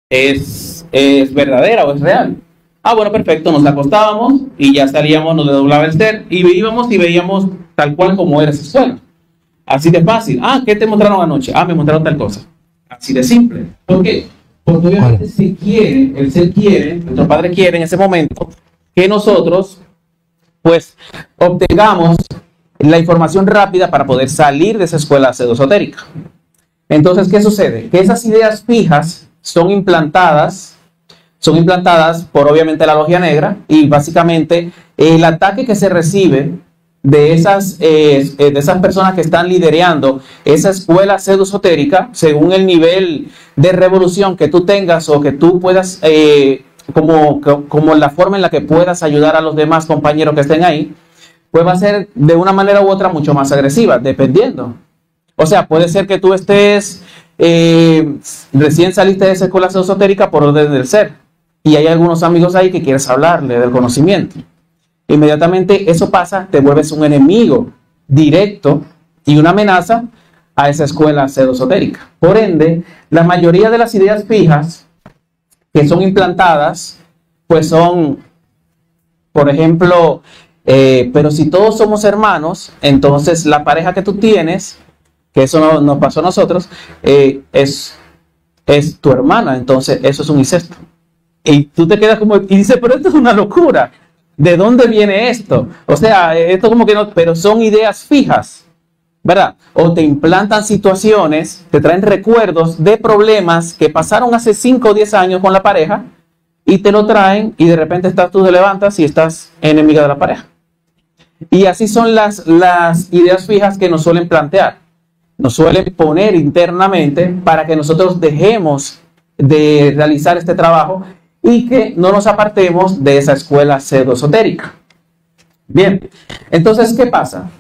es verdadera o es real. Ah, bueno, perfecto, nos acostábamos y ya salíamos, nos doblaba el ser y íbamos y veíamos tal cual como era esa escuela. Así de fácil. Ah, ¿qué te mostraron anoche? Ah, me mostraron tal cosa. Así de simple. ¿Por qué? Porque obviamente se quiere, el ser quiere, nuestro padre quiere en ese momento que nosotros, pues, obtengamos la información rápida para poder salir de esa escuela pseudoesotérica. Entonces, ¿qué sucede? Que esas ideas fijas son implantadas por obviamente la logia negra y básicamente el ataque que se recibe de esas personas que están liderando esa escuela pseudoesotérica, según el nivel de revolución que tú tengas o que tú puedas, como la forma en la que puedas ayudar a los demás compañeros que estén ahí, pues va a ser de una manera u otra mucho más agresiva, dependiendo. O sea, puede ser que tú estés, recién saliste de esa escuela pseudoesotérica por orden del ser, y hay algunos amigos ahí que quieres hablarle del conocimiento. Inmediatamente eso pasa, te vuelves un enemigo directo y una amenaza a esa escuela pseudoesotérica. Por ende, la mayoría de las ideas fijas que son implantadas, pues son, por ejemplo, pero si todos somos hermanos, entonces la pareja que tú tienes, que eso no nos pasó a nosotros, es tu hermana, entonces eso es un incesto. Y tú te quedas como, y dices, pero esto es una locura. ¿De dónde viene esto? O sea, esto como que no, pero son ideas fijas, ¿verdad? O te implantan situaciones, te traen recuerdos de problemas que pasaron hace 5 o 10 años con la pareja y te lo traen y de repente tú te levantas y estás enemiga de la pareja. Y así son las ideas fijas que nos suelen plantear, nos suelen poner internamente para que nosotros dejemos de realizar este trabajo y que no nos apartemos de esa escuela pseudoesotérica. Bien, entonces, ¿qué pasa?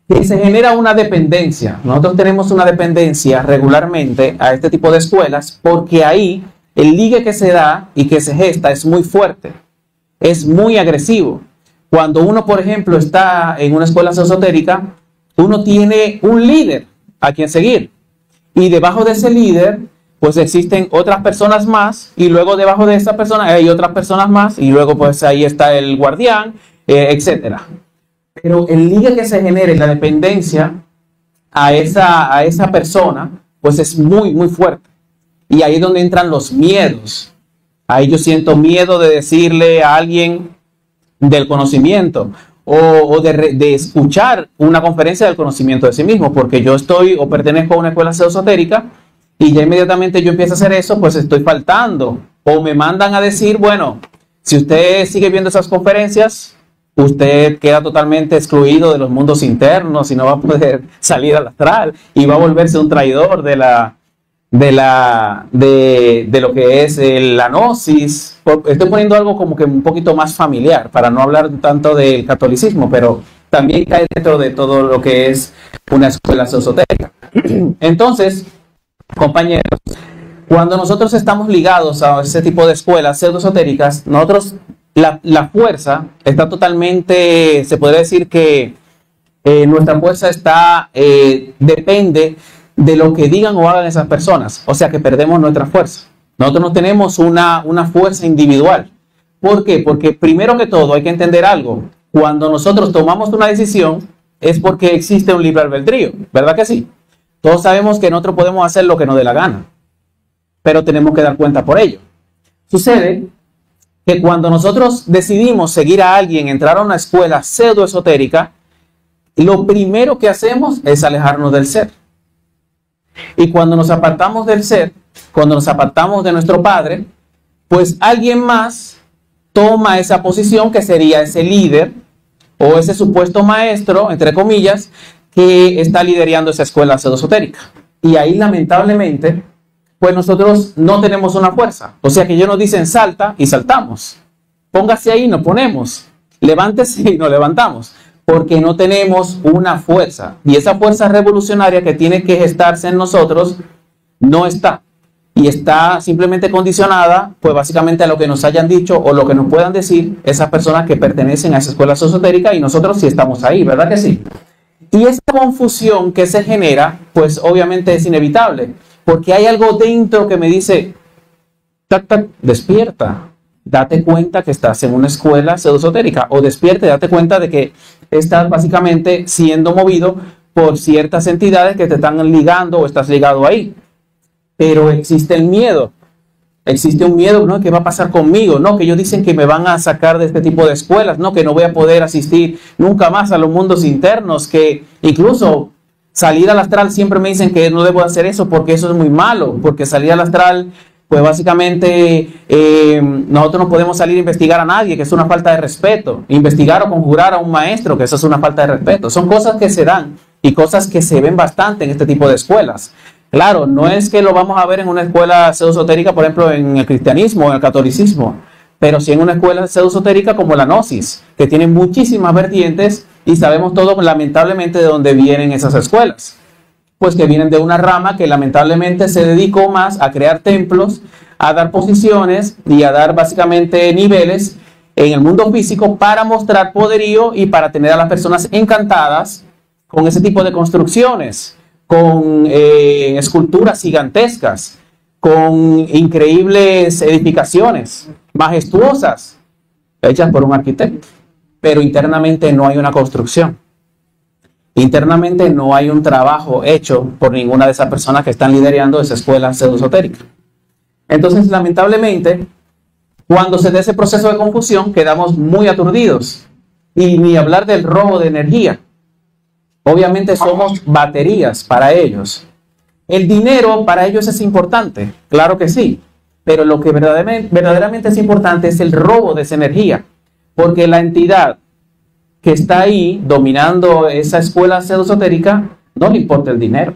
Que se genera una dependencia. Nosotros tenemos una dependencia regularmente a este tipo de escuelas porque ahí el ligue que se da y que se gesta es muy fuerte, es muy agresivo. Cuando uno, por ejemplo, está en una escuela pseudoesotérica, uno tiene un líder a quien seguir y debajo de ese líder pues existen otras personas más y luego debajo de esa persona hay otras personas más y luego pues ahí está el guardián, etcétera. Pero el ligue que se genere, la dependencia a esa persona, pues es muy, muy fuerte. Y ahí es donde entran los miedos. Ahí yo siento miedo de decirle a alguien del conocimiento o de escuchar una conferencia del conocimiento de sí mismo, porque yo estoy o pertenezco a una escuela pseudoesotérica y ya inmediatamente yo empiezo a hacer eso, pues estoy faltando. O me mandan a decir, bueno, si usted sigue viendo esas conferencias, usted queda totalmente excluido de los mundos internos y no va a poder salir al astral y va a volverse un traidor de lo que es la gnosis. Estoy poniendo algo como que un poquito más familiar para no hablar tanto del catolicismo, pero también cae dentro de todo lo que es una escuela esotérica. Entonces, compañeros, cuando nosotros estamos ligados a ese tipo de escuelas pseudoesotéricas, nosotros, la fuerza está totalmente, se podría decir que nuestra fuerza depende de lo que digan o hagan esas personas, o sea que perdemos nuestra fuerza. Nosotros no tenemos una fuerza individual. ¿Por qué? Porque primero que todo hay que entender algo. Cuando nosotros tomamos una decisión es porque existe un libre albedrío, ¿verdad que sí? Todos sabemos que nosotros podemos hacer lo que nos dé la gana, pero tenemos que dar cuenta por ello. Sucede que cuando nosotros decidimos seguir a alguien, entrar a una escuela pseudoesotérica, lo primero que hacemos es alejarnos del ser. Y cuando nos apartamos del ser, cuando nos apartamos de nuestro Padre, pues alguien más toma esa posición que sería ese líder o ese supuesto maestro, entre comillas, que está liderando esa escuela pseudoesotérica. Y ahí lamentablemente, pues nosotros no tenemos una fuerza. O sea que ellos nos dicen salta y saltamos. Póngase ahí y nos ponemos. Levántese y nos levantamos. Porque no tenemos una fuerza. Y esa fuerza revolucionaria que tiene que gestarse en nosotros no está. Y está simplemente condicionada, pues básicamente a lo que nos hayan dicho o lo que nos puedan decir esas personas que pertenecen a esa escuela esotérica y nosotros sí estamos ahí, ¿verdad que sí? Y esa confusión que se genera, pues obviamente es inevitable. Porque hay algo dentro que me dice, tac, tac, despierta. Date cuenta que estás en una escuela pseudoesotérica, o despierta y date cuenta de que estás básicamente siendo movido por ciertas entidades que te están ligando o estás ligado ahí. Pero existe el miedo. Existe un miedo, ¿no? ¿Qué va a pasar conmigo? No, que ellos dicen que me van a sacar de este tipo de escuelas, no, que no voy a poder asistir nunca más a los mundos internos, que incluso salir al astral siempre me dicen que no debo hacer eso porque eso es muy malo, porque salir al astral, pues básicamente nosotros no podemos salir a investigar a nadie, que es una falta de respeto. Investigar o conjurar a un maestro, que eso es una falta de respeto. Son cosas que se dan y cosas que se ven bastante en este tipo de escuelas. Claro, no es que lo vamos a ver en una escuela pseudoesotérica, por ejemplo, en el cristianismo, en el catolicismo, pero sí en una escuela pseudoesotérica como la Gnosis, que tiene muchísimas vertientes y sabemos todos lamentablemente de dónde vienen esas escuelas. Pues que vienen de una rama que lamentablemente se dedicó más a crear templos, a dar posiciones y a dar básicamente niveles en el mundo físico para mostrar poderío y para tener a las personas encantadas con ese tipo de construcciones, con esculturas gigantescas, con increíbles edificaciones majestuosas hechas por un arquitecto, pero internamente no hay una construcción. Internamente no hay un trabajo hecho por ninguna de esas personas que están liderando esa escuela pseudoesotérica. Entonces, lamentablemente, cuando se da ese proceso de confusión, quedamos muy aturdidos. Y ni hablar del robo de energía. Obviamente somos baterías para ellos. El dinero para ellos es importante, claro que sí. Pero lo que verdaderamente es importante es el robo de esa energía. Porque la entidad que está ahí dominando esa escuela pseudoesotérica, no le importa el dinero.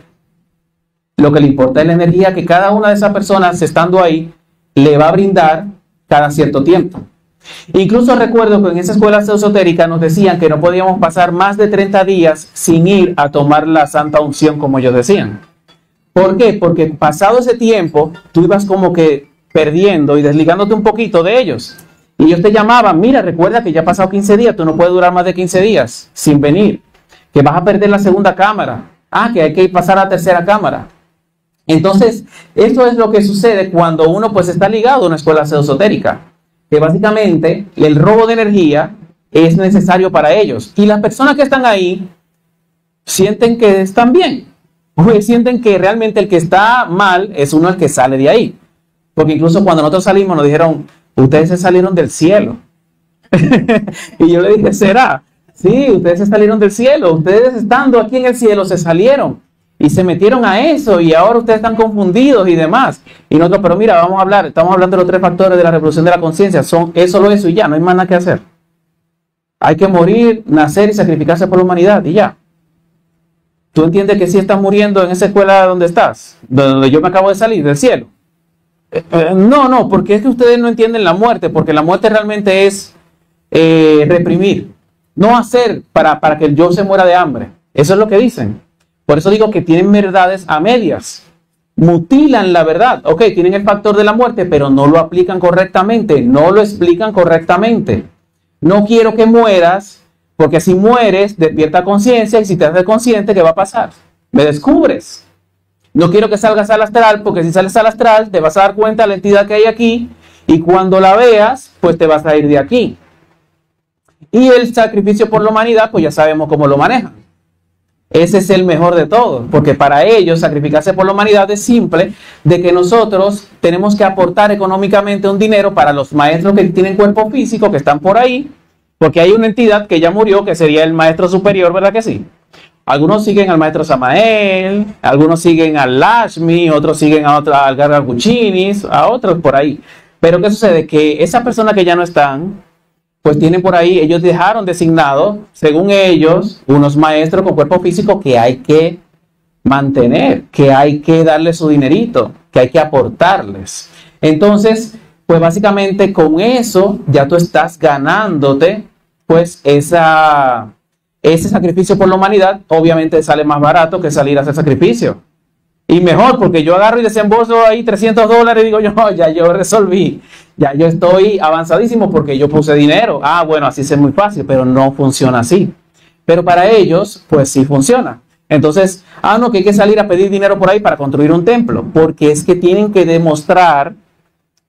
Lo que le importa es la energía que cada una de esas personas, estando ahí, le va a brindar cada cierto tiempo. Incluso recuerdo que en esa escuela pseudoesotérica nos decían que no podíamos pasar más de 30 días sin ir a tomar la santa unción, como ellos decían. ¿Por qué? Porque pasado ese tiempo, tú ibas como que perdiendo y desligándote un poquito de ellos. Y ellos te llamaban, mira, recuerda que ya ha pasado 15 días, tú no puedes durar más de 15 días sin venir, que vas a perder la segunda cámara, que hay que pasar a la tercera cámara. Entonces, eso es lo que sucede cuando uno pues está ligado a una escuela pseudoesotérica, que básicamente el robo de energía es necesario para ellos. Y las personas que están ahí sienten que están bien, o sienten que realmente el que está mal es uno el que sale de ahí. Porque incluso cuando nosotros salimos nos dijeron, ustedes se salieron del cielo. Y yo le dije, ¿será? Sí, ustedes se salieron del cielo. Ustedes estando aquí en el cielo se salieron y se metieron a eso y ahora ustedes están confundidos y demás. Y nosotros, pero mira, vamos a hablar, estamos hablando de los 3 factores de la revolución de la conciencia. Son solo eso y ya, no hay más nada que hacer. Hay que morir, nacer y sacrificarse por la humanidad y ya. ¿Tú entiendes que si estás muriendo en esa escuela donde estás? Donde yo me acabo de salir del cielo. No, porque es que ustedes no entienden la muerte, porque la muerte realmente es reprimir, no hacer para que el yo se muera de hambre. Eso es lo que dicen. Por eso digo que tienen verdades a medias, mutilan la verdad. Ok, tienen el factor de la muerte, pero no lo aplican correctamente, no lo explican correctamente. No quiero que mueras, porque si mueres, despierta conciencia, y si te haces consciente, ¿qué va a pasar? Me descubres. No quiero que salgas al astral, porque si sales al astral te vas a dar cuenta de la entidad que hay aquí y cuando la veas, pues te vas a ir de aquí. Y el sacrificio por la humanidad, pues ya sabemos cómo lo manejan. Ese es el mejor de todos, porque para ellos sacrificarse por la humanidad es simple, de que nosotros tenemos que aportar económicamente un dinero para los maestros que tienen cuerpo físico, que están por ahí, porque hay una entidad que ya murió, que sería el maestro superior, ¿verdad que sí? Algunos siguen al maestro Samael, algunos siguen al Lashmi, otros siguen al Gargacuchinis, a otros por ahí. Pero ¿qué sucede? Que esas personas que ya no están, pues tienen por ahí, ellos dejaron designado, según ellos, unos maestros con cuerpo físico que hay que mantener, que hay que darles su dinerito, que hay que aportarles. Entonces, pues básicamente con eso ya tú estás ganándote, pues ese sacrificio por la humanidad. Obviamente sale más barato que salir a hacer sacrificio. Y mejor, porque yo agarro y desembolso ahí $300 y digo yo, ya yo resolví, ya yo estoy avanzadísimo porque yo puse dinero. Bueno, así es muy fácil, pero no funciona así. Pero para ellos, pues sí funciona. Entonces, no, que hay que salir a pedir dinero por ahí para construir un templo, porque es que tienen que demostrar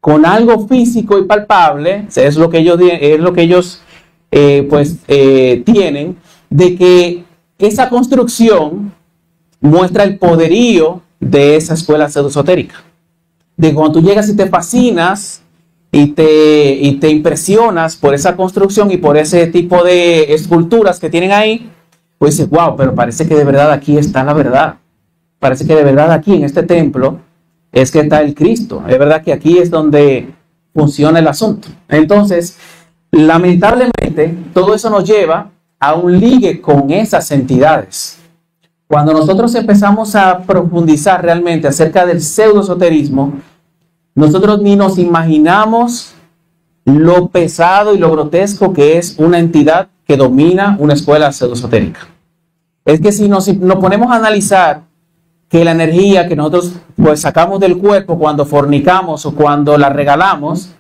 con algo físico y palpable, es lo que ellos tienen, de que esa construcción muestra el poderío de esa escuela pseudoesotérica. De cuando tú llegas y te fascinas y te impresionas por esa construcción y por ese tipo de esculturas que tienen ahí, pues dices, wow, pero parece que de verdad aquí está la verdad. Parece que de verdad aquí en este templo es que está el Cristo. Es verdad que aquí es donde funciona el asunto. Entonces, lamentablemente, todo eso nos lleva a un ligue con esas entidades. Cuando nosotros empezamos a profundizar realmente acerca del pseudoesoterismo, nosotros ni nos imaginamos lo pesado y lo grotesco que es una entidad que domina una escuela pseudoesotérica. Es que si nos ponemos a analizar que la energía que nosotros pues sacamos del cuerpo cuando fornicamos o cuando la regalamos,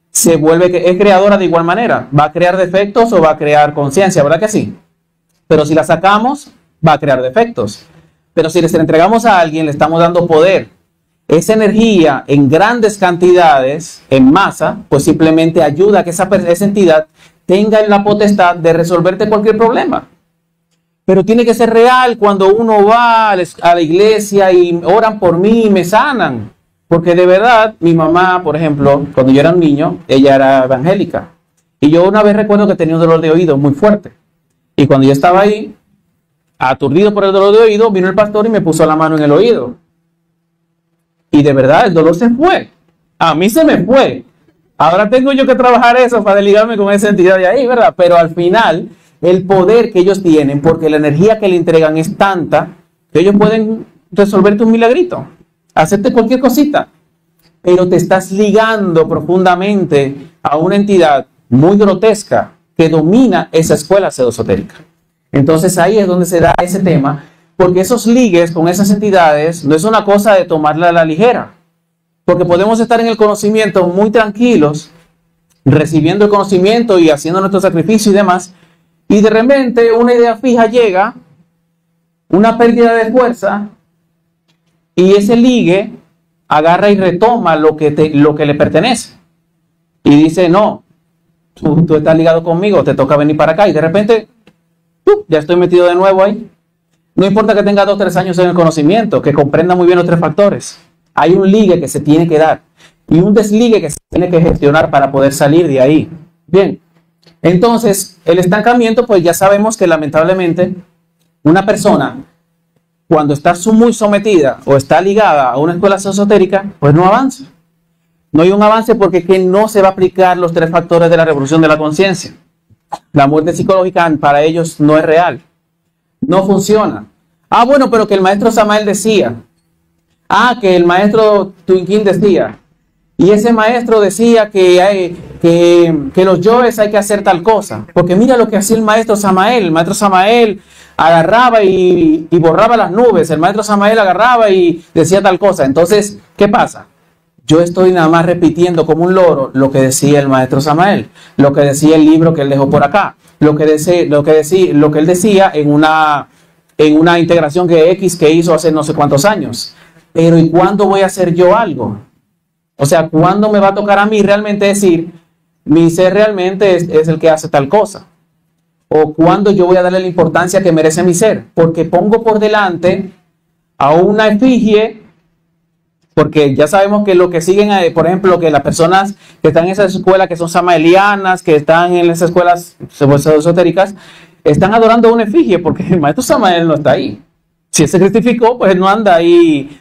se vuelve que es creadora de igual manera. ¿Va a crear defectos o va a crear conciencia? ¿Verdad que sí? Pero si la sacamos, va a crear defectos. Pero si se la entregamos a alguien, le estamos dando poder. Esa energía en grandes cantidades, en masa, pues simplemente ayuda a que esa entidad tenga la potestad de resolverte cualquier problema. Pero tiene que ser real cuando uno va a la iglesia y oran por mí y me sanan. Porque de verdad, mi mamá, por ejemplo, cuando yo era un niño, ella era evangélica. Y yo una vez recuerdo que tenía un dolor de oído muy fuerte. Y cuando yo estaba ahí, aturdido por el dolor de oído, vino el pastor y me puso la mano en el oído. Y de verdad, el dolor se fue. A mí se me fue. Ahora tengo yo que trabajar eso para desligarme con esa entidad de ahí, ¿verdad? Pero al final, el poder que ellos tienen, porque la energía que le entregan es tanta, que ellos pueden resolverte un milagrito, hacerte cualquier cosita. Pero te estás ligando profundamente a una entidad muy grotesca que domina esa escuela pseudoesotérica. Entonces ahí es donde se da ese tema, porque esos ligues con esas entidades no es una cosa de tomarla a la ligera, porque podemos estar en el conocimiento muy tranquilos, recibiendo el conocimiento y haciendo nuestro sacrificio y demás, y de repente una idea fija llega, una pérdida de fuerza, y ese ligue agarra y retoma lo que le pertenece, y dice, no, tú estás ligado conmigo, te toca venir para acá, y de repente, ya estoy metido de nuevo ahí. No importa que tenga 2 o 3 años en el conocimiento, que comprenda muy bien los 3 factores. Hay un ligue que se tiene que dar y un desligue que se tiene que gestionar para poder salir de ahí. Bien, entonces el estancamiento, pues ya sabemos que lamentablemente una persona cuando está muy sometida o está ligada a una escuela esotérica, pues no avanza. No hay un avance porque es que no se va a aplicar los 3 factores de la revolución de la conciencia. La muerte psicológica para ellos no es real. No funciona. Ah, bueno, pero que el maestro Samael decía. Ah, que el maestro Twinkin decía. Y ese maestro decía que los yoes hay que hacer tal cosa. Porque mira lo que hacía el maestro Samael. El maestro Samael agarraba y borraba las nubes. El maestro Samael agarraba y decía tal cosa. Entonces, ¿qué pasa? Yo estoy nada más repitiendo como un loro lo que decía el maestro Samael, lo que decía el libro que él dejó por acá, lo que él decía en una integración que hizo hace no sé cuántos años. Pero ¿y cuándo voy a hacer yo algo? O sea, ¿cuándo me va a tocar a mí realmente decir, mi ser realmente es el que hace tal cosa? ¿O cuándo yo voy a darle la importancia que merece mi ser? Porque pongo por delante a una efigie. Porque ya sabemos que lo que siguen, por ejemplo, que las personas que están en esas escuelas que son samaelianas, que están en esas escuelas esotéricas, están adorando a una efigie porque el maestro Samael no está ahí. Si él se cristificó, pues no anda ahí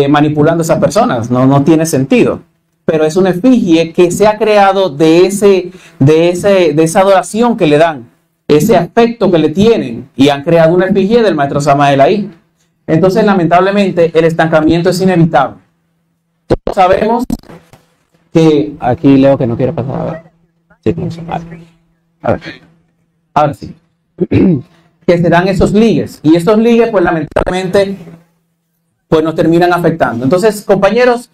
manipulando a esas personas. No tiene sentido. Pero es una efigie que se ha creado de esa adoración que le dan, ese aspecto que le tienen, y han creado una efigie del maestro Samael ahí. Entonces, lamentablemente, el estancamiento es inevitable. Todos sabemos que... Aquí leo que no quiere pasar. A ver. Sí, a ver. Ahora sí. Que se dan esos ligues. Y estos ligues, pues, lamentablemente, pues nos terminan afectando. Entonces, compañeros,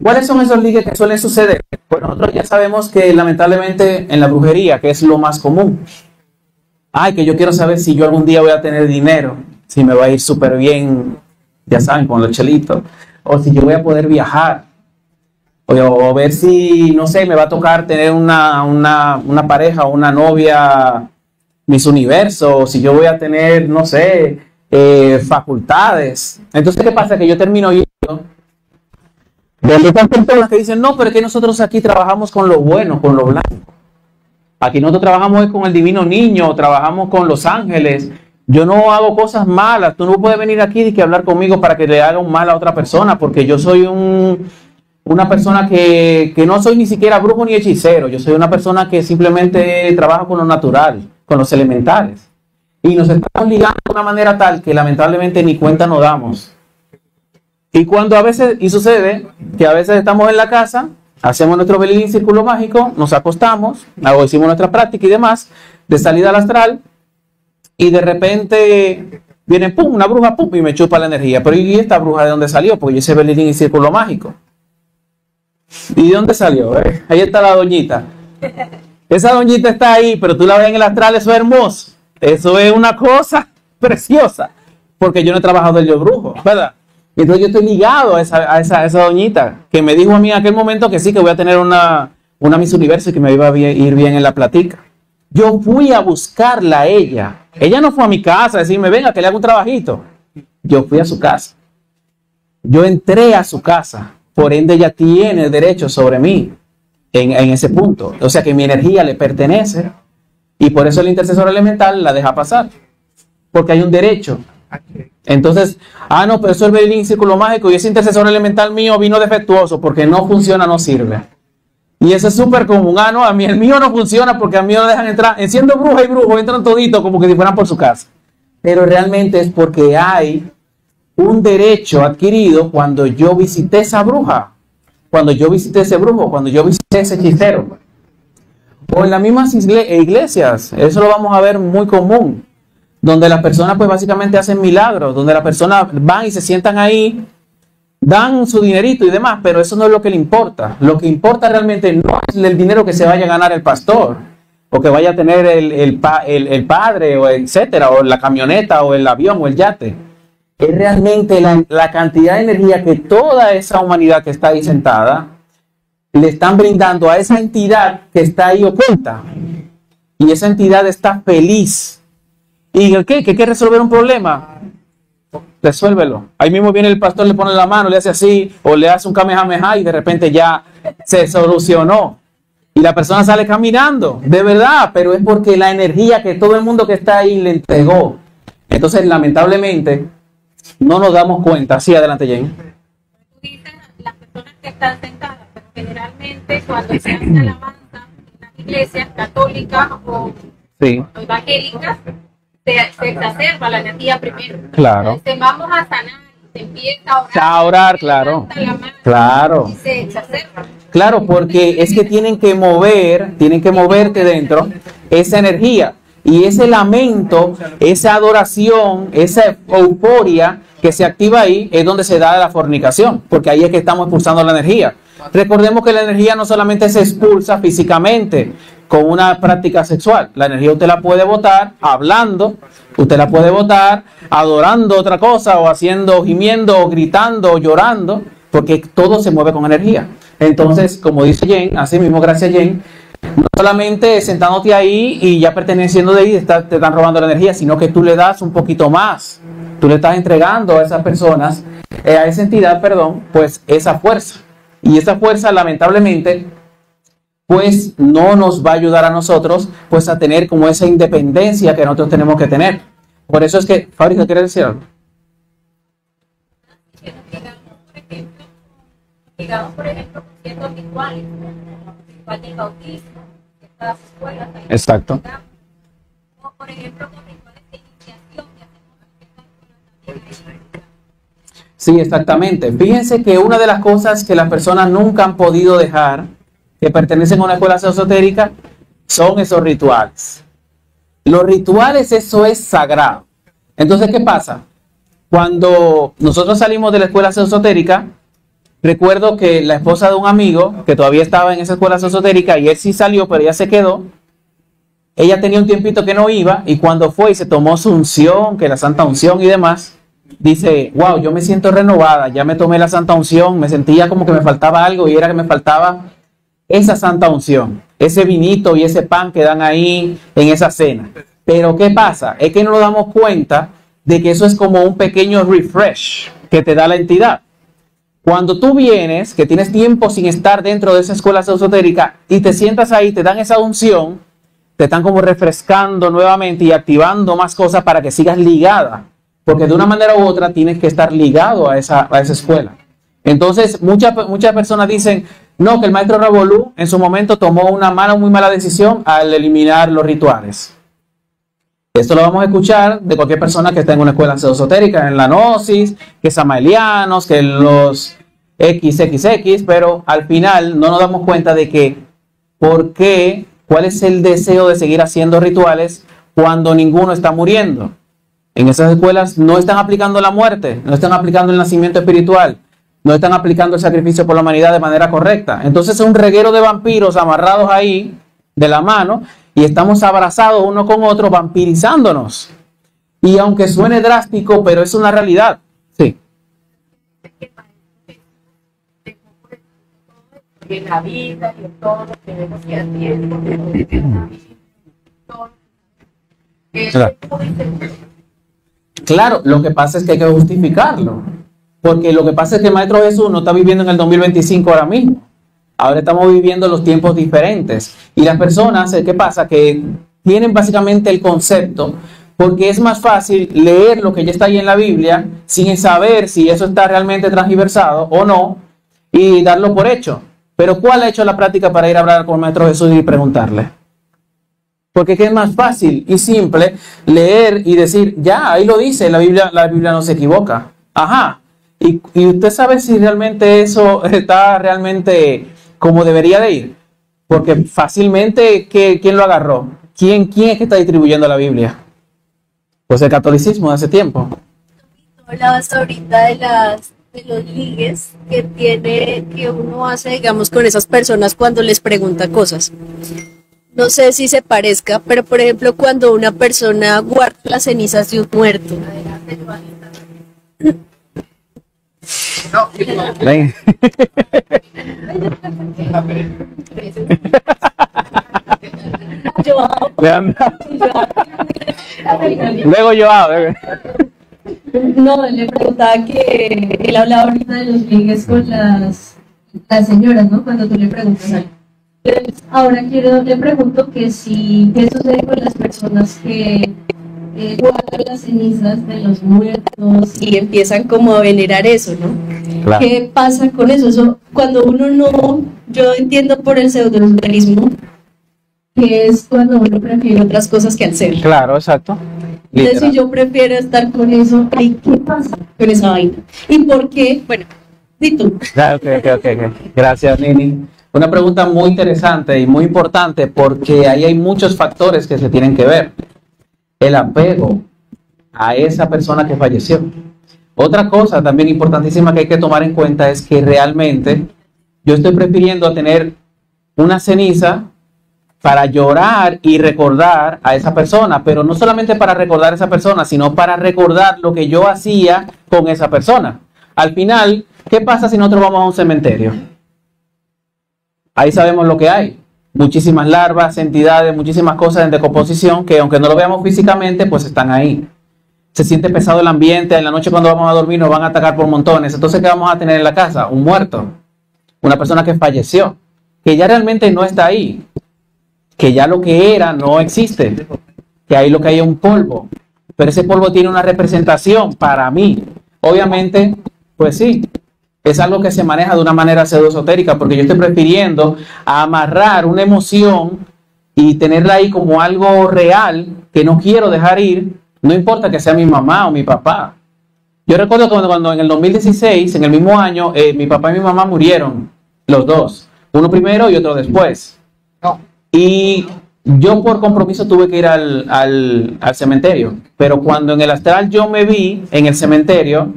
¿cuáles son esos ligues que suelen suceder? Pues nosotros ya sabemos que, lamentablemente, en la brujería, que es lo más común. Ay, que yo quiero saber si yo algún día voy a tener dinero. Si me va a ir súper bien, ya saben, con los chelitos, o si yo voy a poder viajar. o ver si, no sé, me va a tocar tener una pareja o una novia Miss Universo, o si yo voy a tener, no sé, facultades. Entonces, ¿qué pasa? Que yo termino yendo de estas personas que dicen, no, pero es que nosotros aquí trabajamos con lo bueno, con lo blanco. Aquí nosotros trabajamos con el divino niño, trabajamos con los ángeles. Yo no hago cosas malas. Tú no puedes venir aquí y que hablar conmigo para que le haga un mal a otra persona, porque yo soy una persona que no soy ni siquiera brujo ni hechicero. Yo soy una persona que simplemente trabaja con lo natural, con los elementales. Y nos estamos ligando de una manera tal que lamentablemente ni cuenta nos damos. Y cuando a veces, y sucede que a veces estamos en la casa, hacemos nuestro Belín círculo mágico, nos acostamos, luego hicimos nuestra práctica y demás, de salida al astral, y de repente viene pum, una bruja pum, y me chupa la energía. Pero ¿y esta bruja de dónde salió? Porque yo hice Belín y círculo mágico. ¿Y de dónde salió? Ahí está la doñita. Esa doñita está ahí, pero tú la ves en el astral, eso es hermoso. Eso es una cosa preciosa, porque yo no he trabajado el yo brujo, ¿verdad? Entonces yo estoy ligado a esa doñita que me dijo a mí en aquel momento que sí, que voy a tener una Miss Universo y que me iba a ir bien en la platica. Yo fui a buscarla a ella. Ella no fue a mi casa a decirme, venga, que le haga un trabajito. Yo fui a su casa. Yo entré a su casa. Por ende, ella tiene derecho sobre mí en ese punto. O sea que mi energía le pertenece y por eso el intercesor elemental la deja pasar. Porque hay un derecho. Entonces, no, pero eso es el Belín círculo mágico y ese intercesor elemental mío vino defectuoso porque no funciona, no sirve. Y eso es súper común. No, a mí el mío no funciona porque a mí no dejan entrar. Siendo bruja y brujo, entran toditos como que si fueran por su casa. Pero realmente es porque hay un derecho adquirido cuando yo visité esa bruja, cuando yo visité ese brujo, cuando yo visité ese hechicero. O en las mismas iglesias, eso lo vamos a ver muy común, donde las personas pues básicamente hacen milagros, donde las personas van y se sientan ahí, dan su dinerito y demás, pero eso no es lo que le importa. Lo que importa realmente no es el dinero que se vaya a ganar el pastor, o que vaya a tener el padre, o etcétera, o la camioneta, o el avión, o el yate. Es realmente la cantidad de energía que toda esa humanidad que está ahí sentada le están brindando a esa entidad que está ahí oculta. Y esa entidad está feliz. ¿Y el qué? ¿Que quiere resolver un problema? Resuélvelo. Ahí mismo viene el pastor, le pone la mano, le hace así, o le hace un kamehameha y de repente ya se solucionó. Y la persona sale caminando, de verdad, pero es porque la energía que todo el mundo que está ahí le entregó. Entonces, lamentablemente, no nos damos cuenta. Sí, adelante, Jane. Tú dices las personas que están sentadas, pero generalmente cuando se hace alabanza en las iglesias católicas o evangélicas, se exacerba la energía primero. Claro. Entonces vamos a sanar, se empieza a orar. A orar, claro. Claro. Y se exacerba. Claro, porque es que tienen que moverte dentro esa energía. Y ese lamento, esa adoración, esa euforia que se activa ahí es donde se da la fornicación, porque ahí es que estamos expulsando la energía. Recordemos que la energía no solamente se expulsa físicamente con una práctica sexual. La energía usted la puede botar hablando, usted la puede botar adorando otra cosa, o haciendo, gimiendo, o gritando, o llorando, porque todo se mueve con energía. Entonces, como dice Jen, así mismo, gracias Jen, no solamente sentándote ahí y ya perteneciendo de ahí te están robando la energía, sino que tú le das un poquito más. Tú le estás entregando a esas personas, a esa entidad, perdón, pues esa fuerza. Y esa fuerza, lamentablemente, pues no nos va a ayudar a nosotros pues a tener como esa independencia que nosotros tenemos que tener. Por eso es que, Fábrica, ¿quieres decir algo? Digamos, por ejemplo, ciertos rituales, ritual del bautismo, estas escuelas. Exacto. O, por ejemplo, con rituales de iniciación que hacemos. Sí, exactamente. Fíjense que una de las cosas que las personas nunca han podido dejar, que pertenecen a una escuela esotérica, son esos rituales. Los rituales, eso es sagrado. Entonces, ¿qué pasa? Cuando nosotros salimos de la escuela esotérica, recuerdo que la esposa de un amigo que todavía estaba en esa escuela esotérica, y él sí salió, pero ella se quedó. Ella tenía un tiempito que no iba, y cuando fue y se tomó su unción, que la santa unción y demás, dice, wow, yo me siento renovada, ya me tomé la santa unción, me sentía como que me faltaba algo y era que me faltaba esa santa unción, ese vinito y ese pan que dan ahí en esa cena. Pero ¿qué pasa? Es que no nos damos cuenta de que eso es como un pequeño refresh que te da la entidad. Cuando tú vienes, que tienes tiempo sin estar dentro de esa escuela esotérica y te sientas ahí, te dan esa unción, te están como refrescando nuevamente y activando más cosas para que sigas ligada. Porque de una manera u otra tienes que estar ligado a esa escuela. Entonces, muchas personas dicen, no, que el maestro Revolú en su momento tomó una muy mala decisión al eliminar los rituales. Esto lo vamos a escuchar de cualquier persona que esté en una escuela esotérica, en la Gnosis, que samaelianos, que los XXX, pero al final no nos damos cuenta de que, ¿por qué? ¿Cuál es el deseo de seguir haciendo rituales cuando ninguno está muriendo? En esas escuelas no están aplicando la muerte, no están aplicando el nacimiento espiritual, no están aplicando el sacrificio por la humanidad de manera correcta. Entonces es un reguero de vampiros amarrados ahí de la mano y estamos abrazados uno con otro, vampirizándonos. Y aunque suene drástico, pero es una realidad. Sí. En la vida y en todo lo que vemos que atiende, Claro, lo que pasa es que hay que justificarlo. Porque lo que pasa es que el Maestro Jesús no está viviendo en el 2025 ahora mismo. Ahora estamos viviendo los tiempos diferentes. Y las personas, ¿qué pasa? Que tienen básicamente el concepto, porque es más fácil leer lo que ya está ahí en la Biblia sin saber si eso está realmente transgiversado o no y darlo por hecho. Pero ¿cuál ha hecho la práctica para ir a hablar con el Maestro Jesús y preguntarle? Porque es más fácil y simple leer y decir, ya, ahí lo dice, la Biblia no se equivoca. Ajá. Y usted sabe si realmente eso está realmente como debería de ir. Porque fácilmente, ¿quién lo agarró? ¿Quién es que está distribuyendo la Biblia? Pues el catolicismo de hace tiempo. Hablabas ahorita de los ligues que uno hace, digamos, con esas personas cuando les pregunta cosas. No sé si se parezca, pero por ejemplo, cuando una persona guarda las cenizas de un muerto. No, ven. Luego yo hablo. No, le preguntaba que él hablaba ahorita de los ligues con las señoras, ¿no? Cuando tú le preguntas algo. Ahora le pregunto que si, ¿qué sucede con las personas que guardan las cenizas de los muertos y empiezan como a venerar eso, ¿no? Claro. ¿Qué pasa con eso? Eso cuando uno no, yo entiendo por el pseudo-esoterismo, que es cuando uno prefiere otras cosas que al ser. Claro, exacto. Entonces, si yo prefiero estar con eso, ¿qué pasa con esa vaina? ¿Y por qué? Bueno, di tú. Okay. Gracias, Nini. Una pregunta muy interesante y muy importante porque ahí hay muchos factores que se tienen que ver. El apego a esa persona que falleció. Otra cosa también importantísima que hay que tomar en cuenta es que realmente yo estoy prefiriendo tener una ceniza para llorar y recordar a esa persona, pero no solamente para recordar a esa persona, sino para recordar lo que yo hacía con esa persona. Al final, ¿qué pasa si nosotros vamos a un cementerio? Ahí sabemos lo que hay. Muchísimas larvas, entidades, muchísimas cosas en decomposición que aunque no lo veamos físicamente, pues están ahí. Se siente pesado el ambiente, en la noche cuando vamos a dormir nos van a atacar por montones. Entonces, ¿qué vamos a tener en la casa? Un muerto. Una persona que falleció, que ya realmente no está ahí. Que ya lo que era no existe. Que ahí lo que hay es un polvo. Pero ese polvo tiene una representación para mí. Obviamente, pues sí. Es algo que se maneja de una manera pseudoesotérica porque yo estoy prefiriendo amarrar una emoción y tenerla ahí como algo real que no quiero dejar ir, no importa que sea mi mamá o mi papá. Yo recuerdo cuando en el 2016, en el mismo año, mi papá y mi mamá murieron, los dos, uno primero y otro después. Y yo por compromiso tuve que ir al cementerio, pero cuando en el astral yo me vi en el cementerio,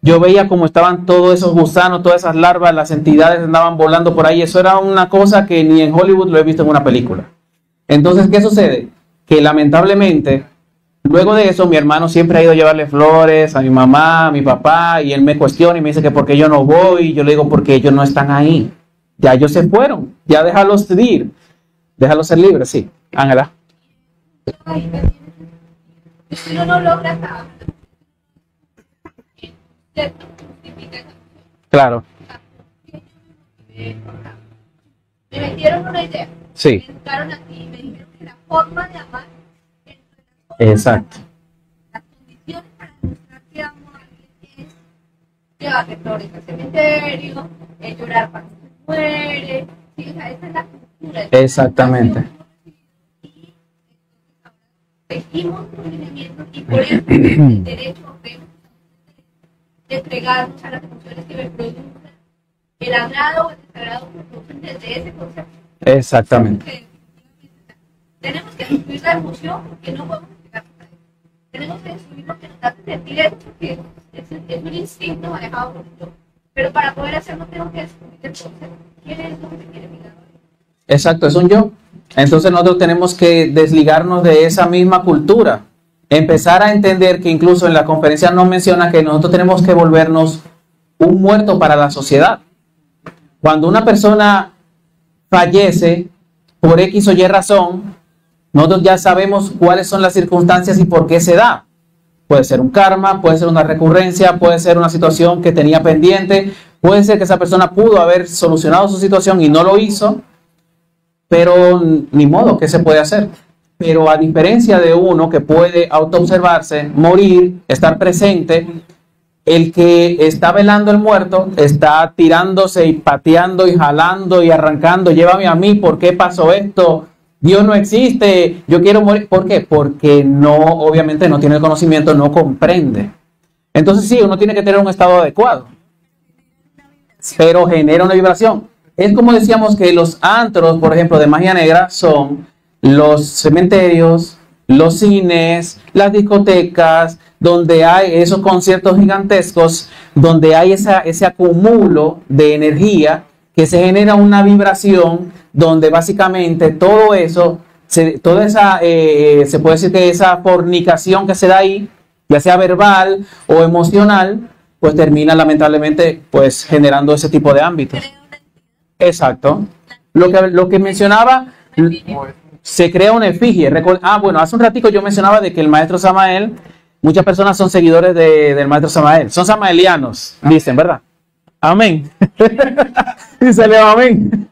yo veía como estaban todos esos gusanos, todas esas larvas, las entidades andaban volando por ahí. Eso era una cosa que ni en Hollywood lo he visto en una película. Entonces, ¿qué sucede? Que lamentablemente Luego de eso, mi hermano siempre ha ido a llevarle flores a mi mamá, a mi papá, y él me cuestiona y me dice que por qué yo no voy. Y yo le digo, porque ellos no están ahí. Ya ellos se fueron. Ya déjalos ir. Déjalos ser libres, sí. Ángela. Si uno no logra nada, Claro. me metieron una idea. Sí. Me educaron aquí y me dijeron que la forma de amar es Exacto. las condiciones para demostrar que amo a alguien es llevarle flores al cementerio, llorar cuando se muere. Sí, o sea, esa es la cultura. Exactamente. Y seguimos con lineamientos y por eso el derecho de entregarnos a las emociones que me producen el agrado o el desagrado que me producen desde ese concepto. Exactamente. Tenemos que destruir la emoción porque no podemos llegar a eso. Tenemos que destruir lo que nos hace sentir eso porque es un instinto manejado por yo. Pero para poder hacerlo tengo que destruir el concepto. ¿Quién es lo que quiere mirar? Exacto, es un yo. Entonces nosotros tenemos que desligarnos de esa misma cultura. Empezar a entender que incluso en la conferencia nos menciona que nosotros tenemos que volvernos un muerto para la sociedad. Cuando una persona fallece por X o Y razón, nosotros ya sabemos cuáles son las circunstancias y por qué se da. Puede ser un karma, puede ser una recurrencia, puede ser una situación que tenía pendiente, puede ser que esa persona pudo haber solucionado su situación y no lo hizo, pero ni modo, ¿qué se puede hacer? Pero a diferencia de uno que puede autoobservarse, morir, estar presente, el que está velando el muerto está tirándose y pateando y jalando y arrancando. Llévame a mí, ¿por qué pasó esto? Dios no existe, yo quiero morir. ¿Por qué? Porque no, obviamente no tiene el conocimiento, no comprende. Entonces sí, uno tiene que tener un estado adecuado, pero genera una vibración. Es como decíamos que los antros, por ejemplo, de magia negra son los cementerios, los cines, las discotecas, donde hay esos conciertos gigantescos, donde hay ese acumulo de energía que se genera una vibración, donde básicamente todo eso, se puede decir que esa fornicación que se da ahí, ya sea verbal o emocional, pues termina lamentablemente pues generando ese tipo de ámbitos. Exacto. Lo que mencionaba, se crea una efigie. Bueno, hace un ratico yo mencionaba de que el maestro Samael, muchas personas son seguidores del maestro Samael, son samaelianos, dicen, ¿verdad? Amén. Dice Leo, amén.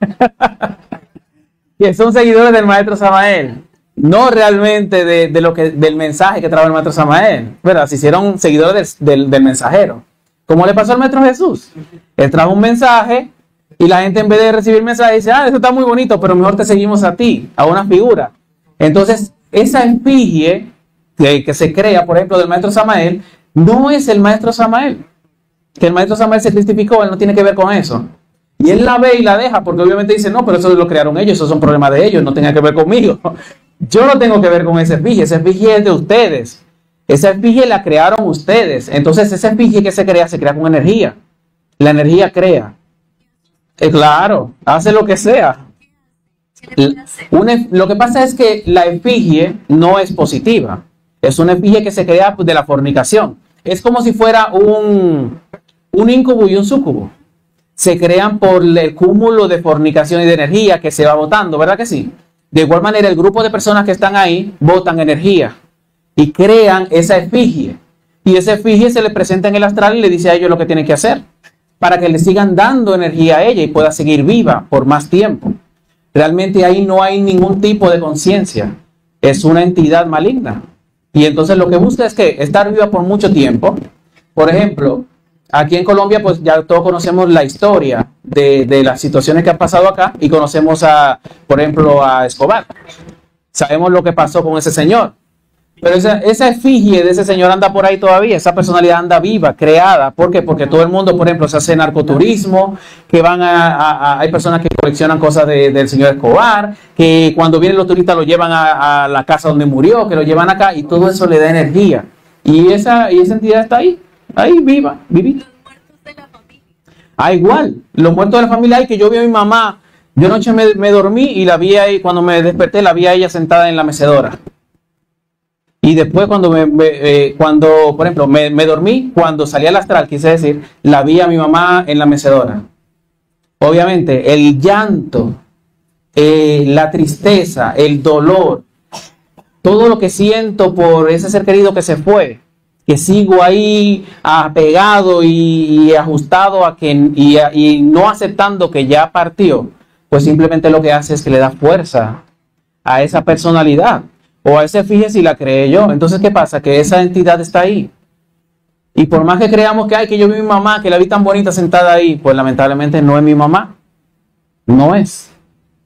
Que son seguidores del maestro Samael, no realmente del mensaje que trajo el maestro Samael, ¿verdad? Se hicieron seguidores del mensajero. ¿Cómo le pasó al maestro Jesús? Él trajo un mensaje y la gente en vez de recibir el mensaje dice, eso está muy bonito, pero mejor te seguimos a ti, a una figura. Entonces, esa efigie que se crea, por ejemplo, del maestro Samael, no es el maestro Samael. Que el maestro Samael se cristificó, él no tiene que ver con eso. Y él la ve y la deja, porque obviamente dice, no, pero eso lo crearon ellos, esos son problemas de ellos, no tenga que ver conmigo. Yo no tengo que ver con esa efigie es de ustedes. Esa efigie la crearon ustedes. Entonces, esa efigie que se crea con energía. La energía crea. Claro, hace lo que sea. Lo que pasa es que la efigie no es positiva. Es una efigie que se crea de la fornicación. Es como si fuera un incubo y un súcubo. Se crean por el cúmulo de fornicación y de energía que se va botando, ¿verdad que sí? De igual manera, el grupo de personas que están ahí botan energía y crean esa efigie. Y esa efigie se le presenta en el astral y le dice a ellos lo que tienen que hacer para que le sigan dando energía a ella y pueda seguir viva por más tiempo. Realmente ahí no hay ningún tipo de conciencia. Es una entidad maligna. Y entonces lo que busca es que estar viva por mucho tiempo. Por ejemplo, aquí en Colombia, pues ya todos conocemos la historia de las situaciones que han pasado acá y conocemos por ejemplo, a Escobar. Sabemos lo que pasó con ese señor. Pero esa efigie de ese señor anda por ahí todavía, esa personalidad anda viva, creada. ¿Por qué? Porque todo el mundo, por ejemplo, se hace narcoturismo, que hay personas que coleccionan cosas del señor Escobar, que cuando vienen los turistas lo llevan a la casa donde murió, que lo llevan acá, y todo eso le da energía. Y esa entidad está ahí viva, vivita. Igual, los muertos de la familia, que yo vi a mi mamá, yo anoche me dormí y la vi ahí, cuando me desperté, la vi a ella sentada en la mecedora. Y después cuando, cuando por ejemplo, me dormí, cuando salí al astral, quise decir, la vi a mi mamá en la mecedora. Obviamente, el llanto, la tristeza, el dolor, todo lo que siento por ese ser querido que se fue, que sigo ahí apegado y ajustado a que, y no aceptando que ya partió, pues simplemente lo que hace es que le da fuerza a esa personalidad o a ese fíjese si la creé yo. Entonces, ¿qué pasa? Que esa entidad está ahí. Y por más que creamos que, ay, que yo vi a mi mamá, que la vi tan bonita sentada ahí, pues lamentablemente no es mi mamá. No es.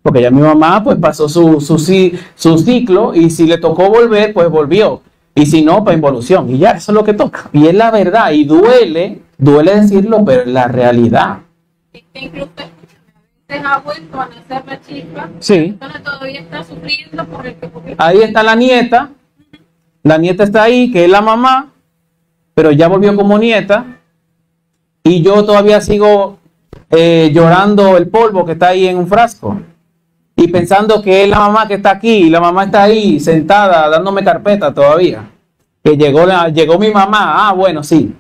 Porque ya mi mamá pues pasó su ciclo y si le tocó volver, pues volvió. Y si no, pues involución. Y ya, eso es lo que toca. Y es la verdad. Y duele decirlo, pero es la realidad. Incluso se ha vuelto a nacer la chica. Sí. Entonces todavía está sufriendo por el que... Ahí está la nieta. La nieta está ahí, que es la mamá. Pero ya volvió como nieta. Y yo todavía sigo llorando el polvo que está ahí en un frasco. Y pensando que es la mamá que está aquí, y la mamá está ahí sentada dándome carpeta todavía. Que llegó mi mamá, bueno, sí.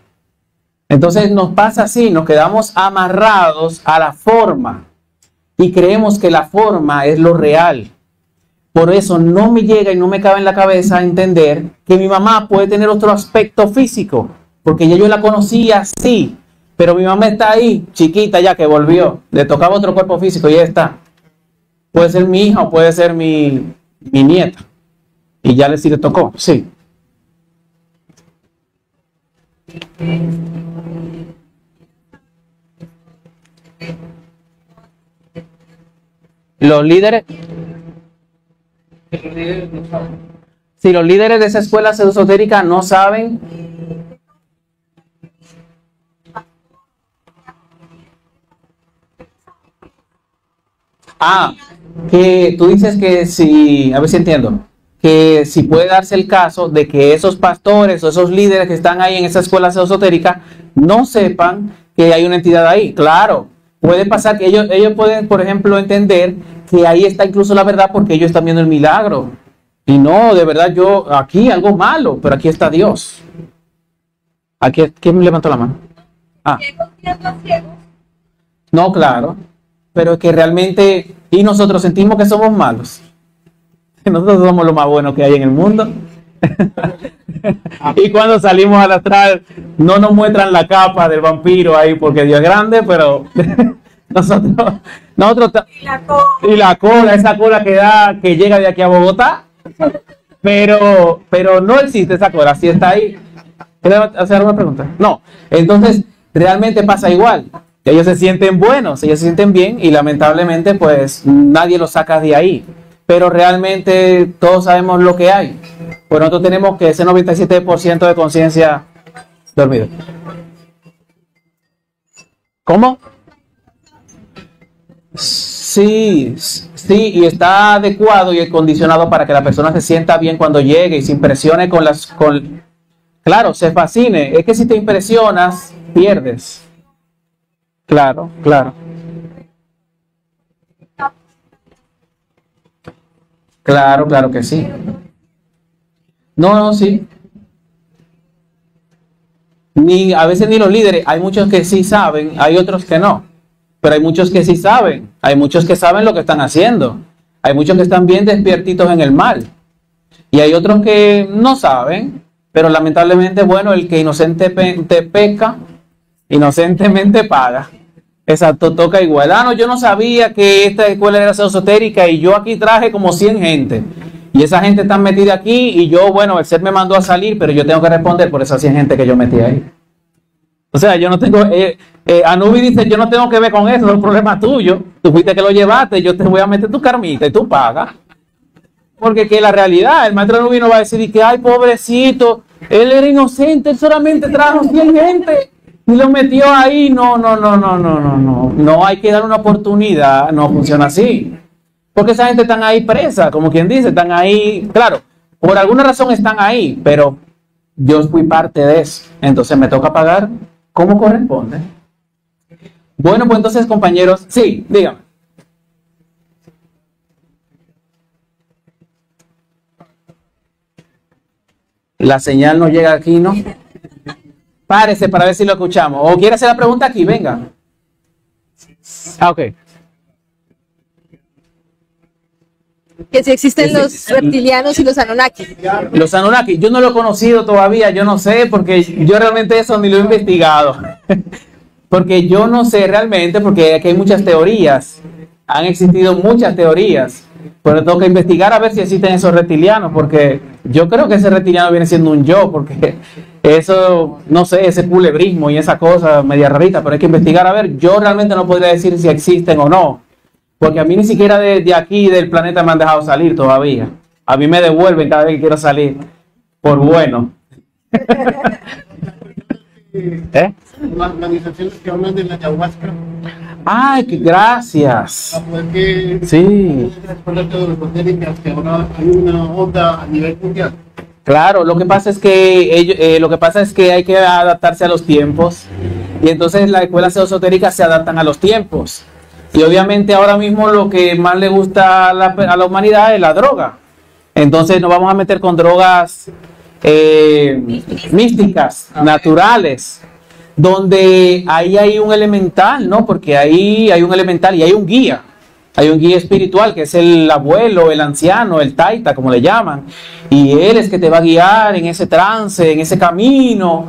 Entonces nos pasa así, nos quedamos amarrados a la forma y creemos que la forma es lo real. Por eso no me llega y no me cabe en la cabeza entender que mi mamá puede tener otro aspecto físico, porque ya yo la conocía así, pero mi mamá está ahí, chiquita ya que volvió, le tocaba otro cuerpo físico y ya está. Puede ser mi hija o puede ser mi nieta. Y ya sí le tocó, sí. Los líderes... Si los líderes de esa escuela esotérica no saben... Que tú dices que si, a ver si entiendo, que si puede darse el caso de que esos pastores o esos líderes que están ahí en esa escuela esotérica no sepan que hay una entidad ahí. Claro, puede pasar que ellos pueden, por ejemplo, entender que ahí está incluso la verdad porque ellos están viendo el milagro. Y no, de verdad, yo aquí algo malo, pero aquí está Dios. Aquí, ¿quién me levantó la mano? No, claro. Pero es que realmente, y nosotros sentimos que somos malos. Nosotros somos lo más bueno que hay en el mundo. Y cuando salimos al astral, no nos muestran la capa del vampiro ahí porque Dios es grande, pero nosotros y la cola, esa cola que llega de aquí a Bogotá, pero no existe esa cola, sí está ahí. ¿Quieres hacer alguna pregunta? No. Entonces, realmente pasa igual. Ellos se sienten buenos, ellos se sienten bien y lamentablemente pues nadie los saca de ahí. Pero realmente todos sabemos lo que hay. Pues nosotros tenemos que ese 97% de conciencia dormido. ¿Cómo? Sí, y está adecuado y acondicionado para que la persona se sienta bien cuando llegue y se impresione claro, se fascine. Es que si te impresionas, pierdes. Claro. Claro que sí. No, sí. A veces ni los líderes, hay muchos que sí saben, hay otros que no. Pero hay muchos que sí saben, hay muchos que saben lo que están haciendo. Hay muchos que están bien despiertitos en el mal. Y hay otros que no saben, pero lamentablemente, bueno, el que inocente peca, inocentemente paga. Exacto, toca igual. No, yo no sabía que esta escuela era esotérica y yo aquí traje como 100 gente. Y esa gente está metida aquí y yo, bueno, el ser me mandó a salir, pero yo tengo que responder por esa 100 gente que yo metí ahí. O sea, yo no tengo... Anubi dice, yo no tengo que ver con eso, es un problema tuyo. Tú fuiste que lo llevaste, yo te voy a meter tu karmita y tú pagas. Porque que la realidad, el maestro Anubi no va a decir que, ay, pobrecito, él era inocente, él solamente trajo 100 gente. Y lo metió ahí, no, hay que dar una oportunidad, no funciona así. Porque esa gente están ahí presa, como quien dice, están ahí, claro, por alguna razón están ahí, pero yo fui parte de eso, entonces me toca pagar como corresponde. Bueno, pues entonces, compañeros, sí, dígame. La señal no llega aquí, ¿no? Párese para ver si lo escuchamos. ¿O quiere hacer la pregunta aquí? Venga. Ah, ok. Que si existen los reptilianos y los Anunnaki. Los Anunnaki, yo no lo he conocido todavía, yo no sé, porque yo realmente eso ni lo he investigado. Porque yo no sé realmente, porque aquí hay muchas teorías. Han existido muchas teorías. Pero tengo que investigar a ver si existen esos reptilianos, porque yo creo que ese reptiliano viene siendo un yo, porque eso, no sé, ese culebrismo y esa cosa media rarita, pero hay que investigar a ver. Yo realmente no podría decir si existen o no, porque a mí ni siquiera de aquí del planeta me han dejado salir todavía. A mí me devuelven cada vez que quiero salir, por bueno. Las organizaciones que hablan de la ayahuasca. Ay, que gracias. Sí. Que ahora hay una onda a nivel mundial. Claro, lo que pasa es que hay que adaptarse a los tiempos, y entonces las escuelas esotéricas se adaptan a los tiempos. Y obviamente ahora mismo lo que más le gusta a la humanidad es la droga. Entonces nos vamos a meter con drogas místicas, naturales, donde ahí hay un elemental, ¿no? Porque ahí hay un elemental y hay un guía. Hay un guía espiritual que es el abuelo, el anciano, el taita, como le llaman. Y él es que te va a guiar en ese trance, en ese camino,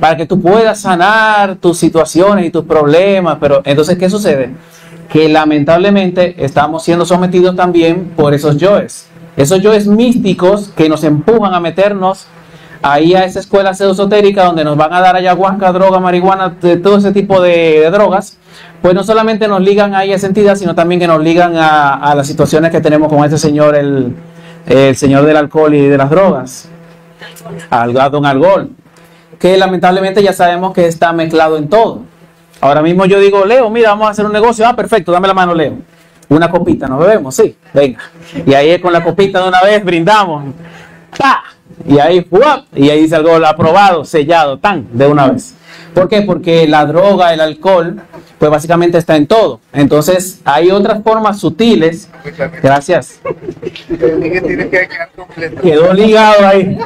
para que tú puedas sanar tus situaciones y tus problemas. Pero entonces, ¿qué sucede? Que lamentablemente estamos siendo sometidos también por esos yoes. Esos yoes místicos que nos empujan a meternos ahí a esa escuela pseudoesotérica donde nos van a dar ayahuasca, droga, marihuana, todo ese tipo de drogas. Pues no solamente nos ligan ahí a esa entidad, sino también que nos ligan a las situaciones que tenemos con este señor, el señor del alcohol y de las drogas, a don Algol, que lamentablemente ya sabemos que está mezclado en todo. Ahora mismo yo digo, Leo, mira, vamos a hacer un negocio. Ah, perfecto, dame la mano, Leo. Una copita, ¿nos bebemos? Sí, venga. Y ahí con la copita de una vez brindamos. ¡Pah! Y ahí, ¡fuap! Y ahí dice algo aprobado, sellado, tan, de una vez. ¿Por qué? Porque la droga, el alcohol, pues básicamente está en todo. Entonces, hay otras formas sutiles. Gracias. Quedó ligado ahí.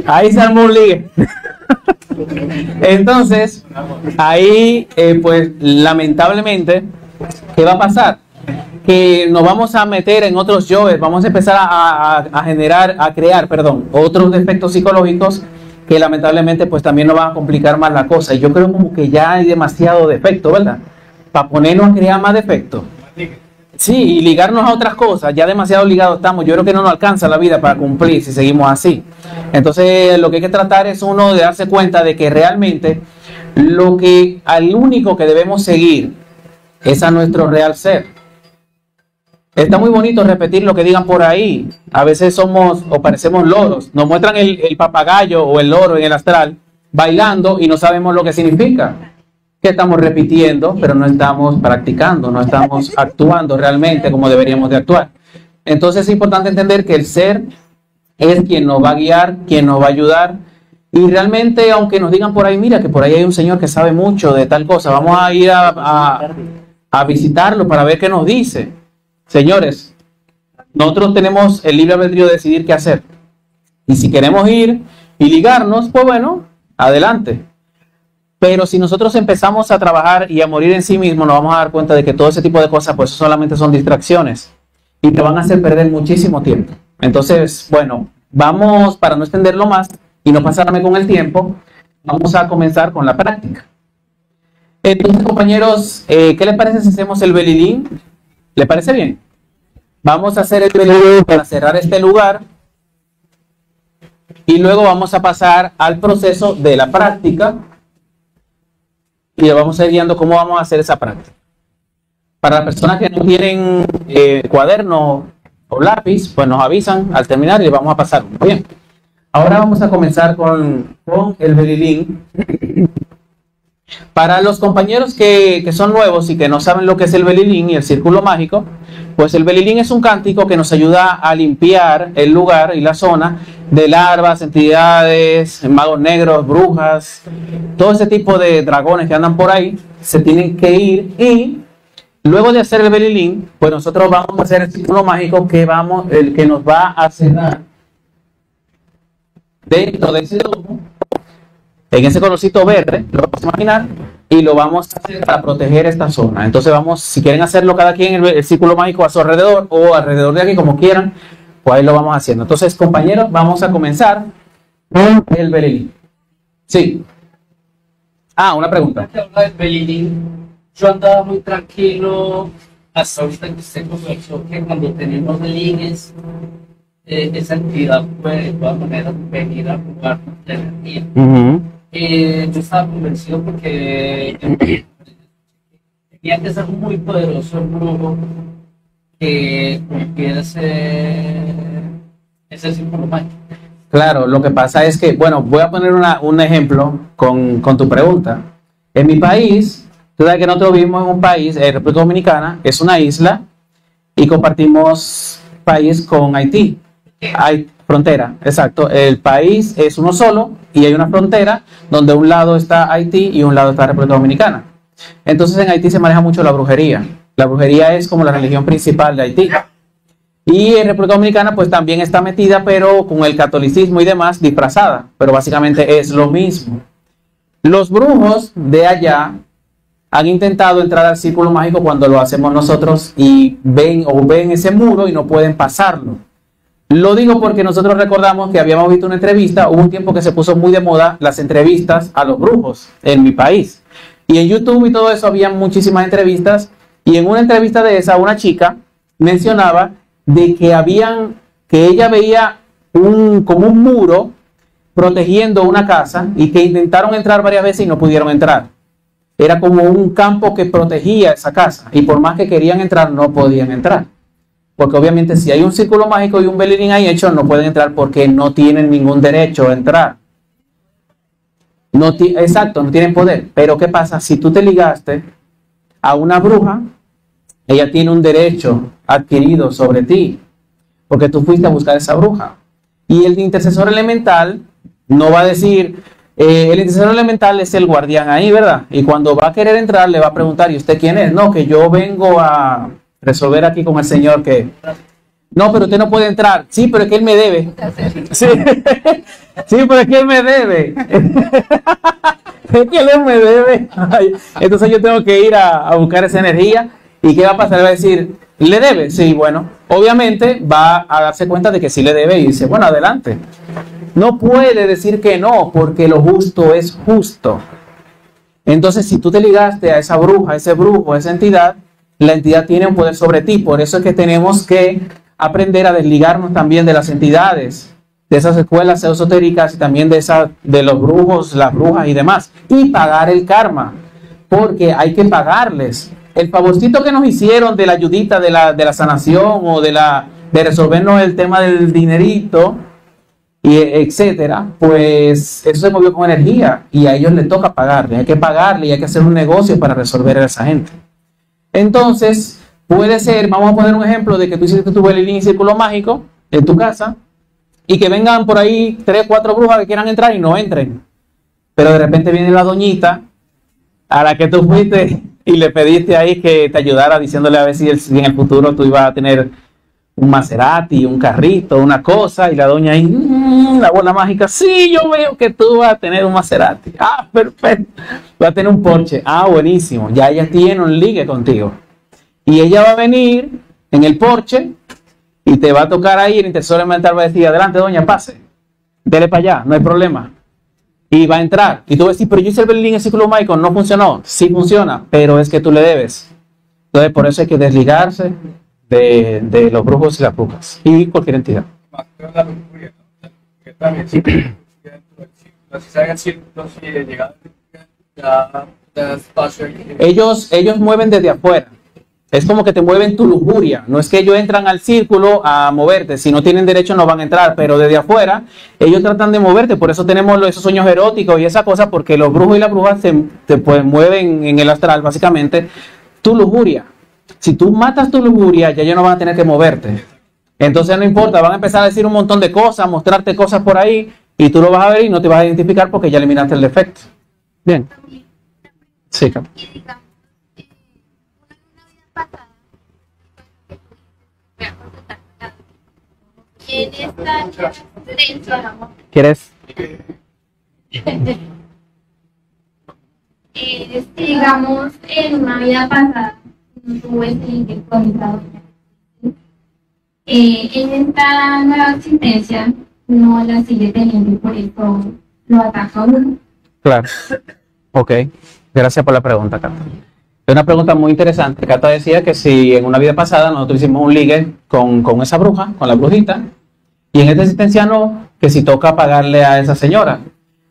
Ahí se armó un ligue. Entonces, ahí, pues, lamentablemente, ¿qué va a pasar? Que nos vamos a meter en otros yoes, vamos a empezar a crear otros defectos psicológicos que lamentablemente pues también nos van a complicar más la cosa. Y yo creo como que ya hay demasiado defecto, ¿verdad? Para ponernos a crear más defectos. Sí, y ligarnos a otras cosas, ya demasiado ligados estamos. Yo creo que no nos alcanza la vida para cumplir si seguimos así. Entonces lo que hay que tratar es uno de darse cuenta de que realmente al único que debemos seguir es a nuestro real ser. Está muy bonito repetir lo que digan por ahí. A veces somos o parecemos loros. Nos muestran el papagayo o el loro en el astral bailando y no sabemos lo que significa. Que estamos repitiendo, pero no estamos practicando, no estamos actuando realmente como deberíamos de actuar. Entonces es importante entender que el ser es quien nos va a guiar, quien nos va a ayudar. Y realmente, aunque nos digan por ahí, mira que por ahí hay un señor que sabe mucho de tal cosa, vamos a ir a visitarlo para ver qué nos dice. Señores, nosotros tenemos el libre albedrío de decidir qué hacer. Y si queremos ir y ligarnos, pues bueno, adelante. Pero si nosotros empezamos a trabajar y a morir en sí mismos, nos vamos a dar cuenta de que todo ese tipo de cosas, pues solamente son distracciones. Y te van a hacer perder muchísimo tiempo. Entonces, bueno, vamos, para no extenderlo más y no pasarme con el tiempo, vamos a comenzar con la práctica. Entonces, compañeros, ¿qué les parece si hacemos el belilín? ¿Le parece bien? Vamos a hacer el belilín para cerrar este lugar y luego vamos a pasar al proceso de la práctica y le vamos a ir guiando cómo vamos a hacer esa práctica. Para las personas que no tienen cuaderno o lápiz, pues nos avisan al terminar y le vamos a pasar. Bien, ahora vamos a comenzar con el belilín. Para los compañeros que son nuevos y que no saben lo que es el belilín y el círculo mágico, pues el belilín es un cántico que nos ayuda a limpiar el lugar y la zona de larvas, entidades, magos negros, brujas, todo ese tipo de dragones que andan por ahí, se tienen que ir. Y luego de hacer el belilín, pues nosotros vamos a hacer el círculo mágico el que nos va a cerrar dentro de ese brujo, en ese colorcito verde, lo vamos a imaginar, y lo vamos a hacer para proteger esta zona. Entonces vamos, si quieren hacerlo cada quien el círculo mágico a su alrededor o alrededor de aquí, como quieran, pues ahí lo vamos haciendo. Entonces, compañeros, vamos a comenzar con el Belilín. Sí. Una pregunta. Que habla del Belilín, yo andaba muy tranquilo hasta ahorita que usted conversó que cuando tenemos Belines, esa entidad puede de todas maneras venir a jugar la energía. Yo estaba convencido porque tenía que ser muy poderoso el brujo que cumpliera ese símbolo mágico. Claro, lo que pasa es que, bueno, voy a poner un ejemplo con tu pregunta. En mi país, tú sabes que nosotros vivimos en un país, República Dominicana, es una isla y compartimos país con Haití. Hay frontera, exacto. El país es uno solo y hay una frontera donde un lado está Haití y un lado está República Dominicana. Entonces en Haití se maneja mucho la brujería. La brujería es como la religión principal de Haití. Y en República Dominicana pues también está metida, pero con el catolicismo y demás disfrazada. Pero básicamente es lo mismo. Los brujos de allá han intentado entrar al círculo mágico cuando lo hacemos nosotros y ven ese muro y no pueden pasarlo. Lo digo porque nosotros recordamos que habíamos visto una entrevista, hubo un tiempo que se puso muy de moda las entrevistas a los brujos en mi país. Y en YouTube y todo eso había muchísimas entrevistas, y en una entrevista de esa, una chica mencionaba de que ella veía como un muro protegiendo una casa y que intentaron entrar varias veces y no pudieron entrar. Era como un campo que protegía esa casa y por más que querían entrar no podían entrar. Porque obviamente si hay un círculo mágico y un Belilín ahí hecho, no pueden entrar porque no tienen ningún derecho a entrar. Exacto, no tienen poder. Pero ¿qué pasa? Si tú te ligaste a una bruja, ella tiene un derecho adquirido sobre ti, porque tú fuiste a buscar a esa bruja. Y el intercesor elemental no va a decir, el intercesor elemental es el guardián ahí, ¿verdad? Y cuando va a querer entrar, le va a preguntar, ¿y usted quién es? No, que yo vengo a resolver aquí con el Señor que... No, pero usted no puede entrar. Sí, pero es que él me debe. Sí, sí, pero es que él me debe. Es que él me debe. Ay, entonces yo tengo que ir a buscar esa energía. ¿Y qué va a pasar? Le va a decir, ¿le debe? Sí, bueno. Obviamente va a darse cuenta de que sí le debe y dice, bueno, adelante. No puede decir que no, porque lo justo es justo. Entonces, si tú te ligaste a esa bruja, a ese brujo, a esa entidad, la entidad tiene un poder sobre ti. Por eso es que tenemos que aprender a desligarnos también de las entidades, de esas escuelas esotéricas y también de los brujos, las brujas y demás. Y pagar el karma, porque hay que pagarles. El favorcito que nos hicieron de la ayudita de la sanación o de resolvernos el tema del dinerito, y etcétera, pues eso se movió con energía y a ellos les toca pagarle. Hay que pagarle y hay que hacer un negocio para resolver a esa gente. Entonces, puede ser, vamos a poner un ejemplo de que tú hiciste tu Belilín y círculo mágico en tu casa y que vengan por ahí 3, 4 brujas que quieran entrar y no entren. Pero de repente viene la doñita a la que tú fuiste y le pediste ahí que te ayudara diciéndole a ver si en el futuro tú ibas a tener un Maserati, un carrito, una cosa, y la doña ahí, la bola mágica, sí, yo veo que tú vas a tener un Maserati. Ah, perfecto. Vas a tener un Porsche. Ah, buenísimo. Ya ella tiene un ligue contigo. Y ella va a venir en el Porsche y te va a tocar ahí, el intercesor elemental va a decir, adelante doña, pase. Dele para allá, no hay problema. Y va a entrar. Y tú vas a decir, pero yo hice el Belilín, el círculo mágico, no funcionó. Sí funciona, pero es que tú le debes. Entonces, por eso hay que desligarse de los brujos y las brujas y cualquier entidad. Ellos mueven desde afuera. Es como que te mueven tu lujuria. No es que ellos entran al círculo a moverte. Si no tienen derecho no van a entrar. Pero desde afuera ellos tratan de moverte. Por eso tenemos esos sueños eróticos y esa cosa. Porque los brujos y las brujas te mueven en el astral básicamente tu lujuria. Si tú matas tu lujuria, ya ellos no van a tener que moverte. Entonces no importa, van a empezar a decir un montón de cosas, mostrarte cosas por ahí, y tú lo vas a ver y no te vas a identificar porque ya eliminaste el defecto. Bien. Sí, claro. ¿Quieres? Digamos, en una vida pasada, no tuve este comentado. En esta nueva existencia no la sigue teniendo y por eso lo ataca a uno. Claro. Ok. Gracias por la pregunta, Cata. Es una pregunta muy interesante. Cata decía que si en una vida pasada nosotros hicimos un ligue con esa bruja, con la brujita, y en esta existencia no, que si toca pagarle a esa señora.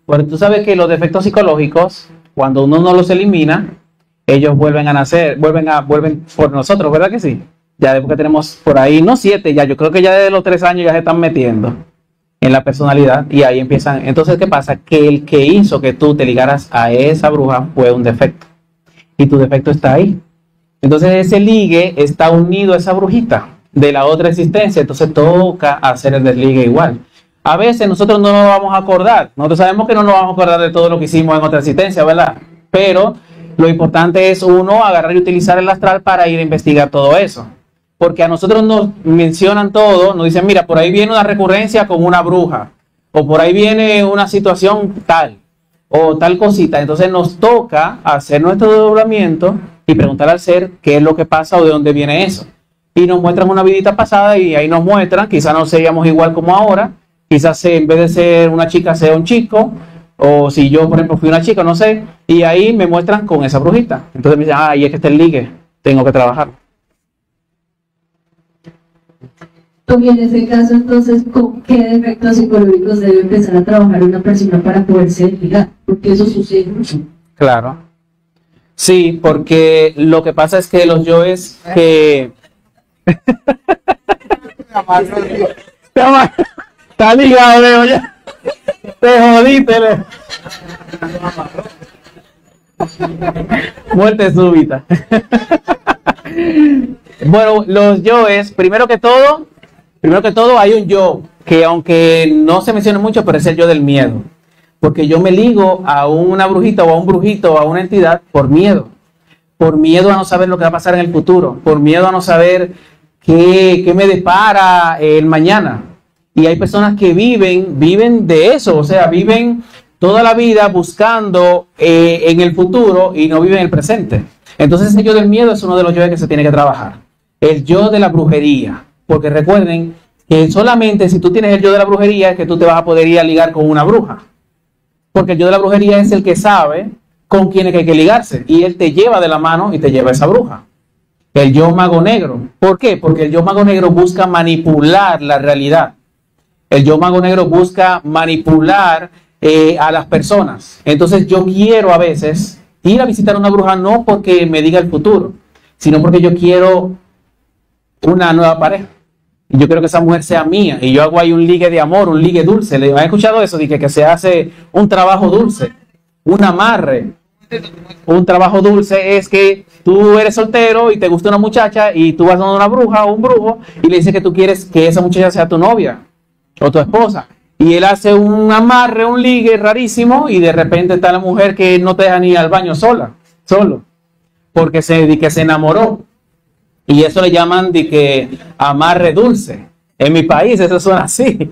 Bueno, tú sabes que los defectos psicológicos, cuando uno no los elimina, ellos vuelven a nacer, vuelven por nosotros, ¿verdad que sí? Ya después que tenemos por ahí, no 7, ya yo creo que ya desde los 3 años ya se están metiendo en la personalidad y ahí empiezan. Entonces, ¿qué pasa? Que el que hizo que tú te ligaras a esa bruja fue un defecto y tu defecto está ahí. Entonces ese ligue está unido a esa brujita de la otra existencia, entonces toca hacer el desligue igual. A veces nosotros no nos vamos a acordar, nosotros sabemos que no nos vamos a acordar de todo lo que hicimos en otra existencia, ¿verdad? Pero lo importante es uno agarrar y utilizar el astral para ir a investigar todo eso. Porque a nosotros nos mencionan todo, nos dicen, mira, por ahí viene una recurrencia con una bruja, o por ahí viene una situación tal, o tal cosita. Entonces nos toca hacer nuestro desdoblamiento y preguntar al ser qué es lo que pasa o de dónde viene eso. Y nos muestran una vidita pasada y ahí nos muestran, quizás no seríamos igual como ahora, quizás en vez de ser una chica sea un chico, o si yo, por ejemplo, fui una chica, no sé, y ahí me muestran con esa brujita. Entonces me dicen, ahí es que está el ligue, tengo que trabajar. Y en ese caso, entonces, ¿con qué defectos psicológicos debe empezar a trabajar una persona para poderse ligar? Porque eso sucede mucho. Claro. Sí, porque lo que pasa es que los yoes que... Está ligado, Leo, ya. Te jodiste, Leo. Muerte súbita. Bueno, los yoes, primero que todo hay un yo que aunque no se menciona mucho, pero es el yo del miedo. Porque yo me ligo a una brujita o a un brujito o a una entidad por miedo a no saber lo que va a pasar en el futuro, por miedo a no saber qué me depara el mañana. Y hay personas que viven de eso, o sea, viven toda la vida buscando en el futuro y no viven el presente. Entonces ese yo del miedo es uno de los yoes que se tiene que trabajar. El yo de la brujería. Porque recuerden que solamente si tú tienes el yo de la brujería es que tú te vas a poder ir a ligar con una bruja. Porque el yo de la brujería es el que sabe con quién es que hay que ligarse. Y él te lleva de la mano y te lleva a esa bruja. El yo mago negro. ¿Por qué? Porque el yo mago negro busca manipular la realidad. El yo mago negro busca manipular a las personas. Entonces yo quiero a veces ir a visitar a una bruja no porque me diga el futuro, sino porque yo quiero una nueva pareja. Y yo quiero que esa mujer sea mía. Y yo hago ahí un ligue de amor, un ligue dulce. ¿Le han escuchado eso? Dije que se hace un trabajo dulce, un amarre. Un trabajo dulce es que tú eres soltero y te gusta una muchacha y tú vas a una bruja o un brujo y le dices que tú quieres que esa muchacha sea tu novia o tu esposa. Y él hace un amarre, un ligue rarísimo y de repente está la mujer que no te deja ni ir al baño solo. Porque se enamoró. Y eso le llaman de que amarre dulce. En mi país eso suena así.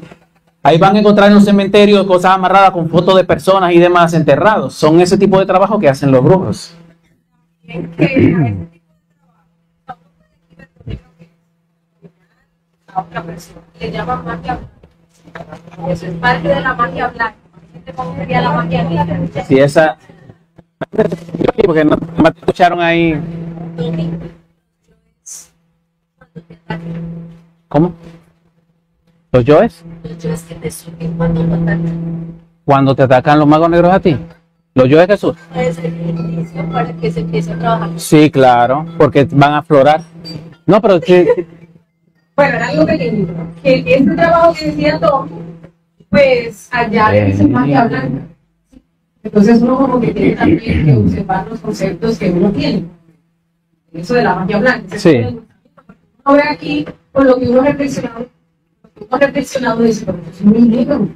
Ahí van a encontrar en un cementerio cosas amarradas con fotos de personas y demás enterrados. Son ese tipo de trabajo que hacen los brujos. A otra persona le llaman magia blanca. Eso es parte de la magia blanca. ¿Cómo sería la magia negra? Si esa... Porque no me escucharon ahí. ¿Cómo? ¿Los yoes? Los yoes que te suben cuando te atacan. Cuando te atacan los magos negros a ti. ¿Los yoes que surgen? Es el inicio para que se empiece a trabajar. Sí, claro, porque van a aflorar. No, pero que... Bueno, era algo pequeño. Que este trabajo que decía Tom, pues allá le dicen magia blanca. Entonces uno como que tiene también que observar los conceptos que uno tiene. Eso de la magia blanca. Sí. Uno ve aquí, por lo que uno ha reflexionado, dice, pero es muy negro.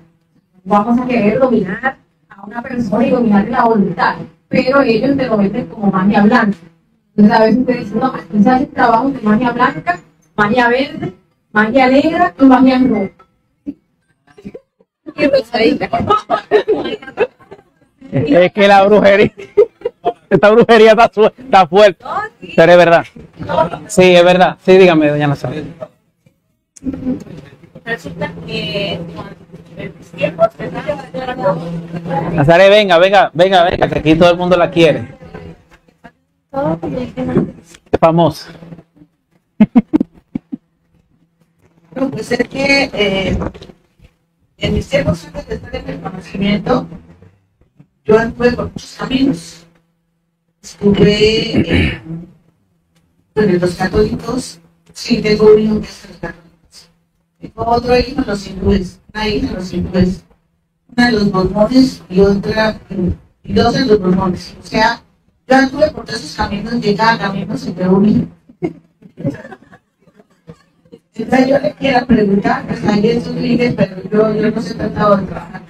Vamos a querer dominar a una persona y dominarle la voluntad. Pero ellos te lo venden como magia blanca. Entonces a veces usted dice, no, aquí se hace trabajo de magia blanca, magia verde, magia negra y magia roja. Es que la brujería, esta brujería está fuerte. Pero es verdad. Sí, es verdad. Sí, dígame, doña Nazaret. Resulta que en mis tiempos, Nazaret, venga, que aquí todo el mundo la quiere. Famosa. No, pues es que en mis tiempos antes de estar en el conocimiento, yo anduve por muchos caminos. Estuve en los católicos, sí, tengo un hijo que es de los católicos. Tengo otro hijo en los hindúes, una hija en los hindúes, una de los mormones y otra, y dos en los mormones. O sea, yo anduve por todos esos caminos y cada camino se me une. Entonces yo le quiero preguntar, pues ahí esos líderes, pero yo no sé tratado de trabajar,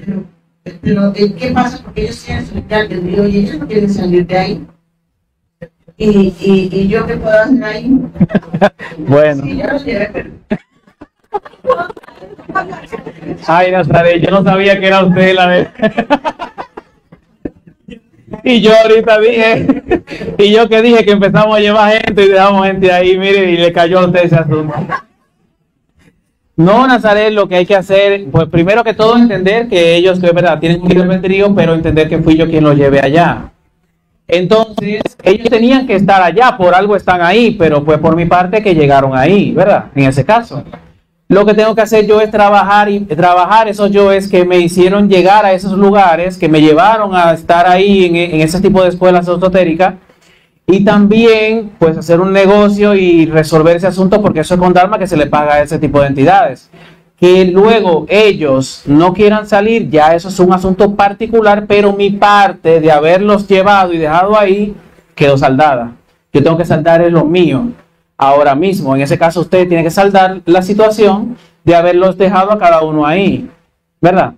pero ¿qué pasa? Porque ellos tienen su libre albedrío y ellos no quieren salir de ahí. ¿Y yo qué puedo hacer ahí? Bueno. Sí, yo lo quiero, pero... Ay, Nazaret, yo no sabía que era usted la de... Y yo ahorita dije, y yo que dije que empezamos a llevar gente y dejamos gente ahí, mire, y le cayó a usted ese asunto. No, Nazaret, lo que hay que hacer, pues primero que todo entender que ellos, que es verdad, tienen un libre albedrío, pero entender que fui yo quien los llevé allá. Entonces, ellos tenían que estar allá, por algo están ahí, pero fue por mi parte que llegaron ahí, ¿verdad? En ese caso. Lo que tengo que hacer yo es trabajar esos yoes que me hicieron llegar a esos lugares, que me llevaron a estar ahí en ese tipo de escuelas esotéricas, y también pues hacer un negocio y resolver ese asunto, porque eso es con Dharma que se le paga a ese tipo de entidades. Que luego ellos no quieran salir, ya eso es un asunto particular, pero mi parte de haberlos llevado y dejado ahí quedó saldada. Yo tengo que saldar es lo mío. Ahora mismo, en ese caso usted tiene que saldar la situación de haberlos dejado a cada uno ahí, ¿verdad?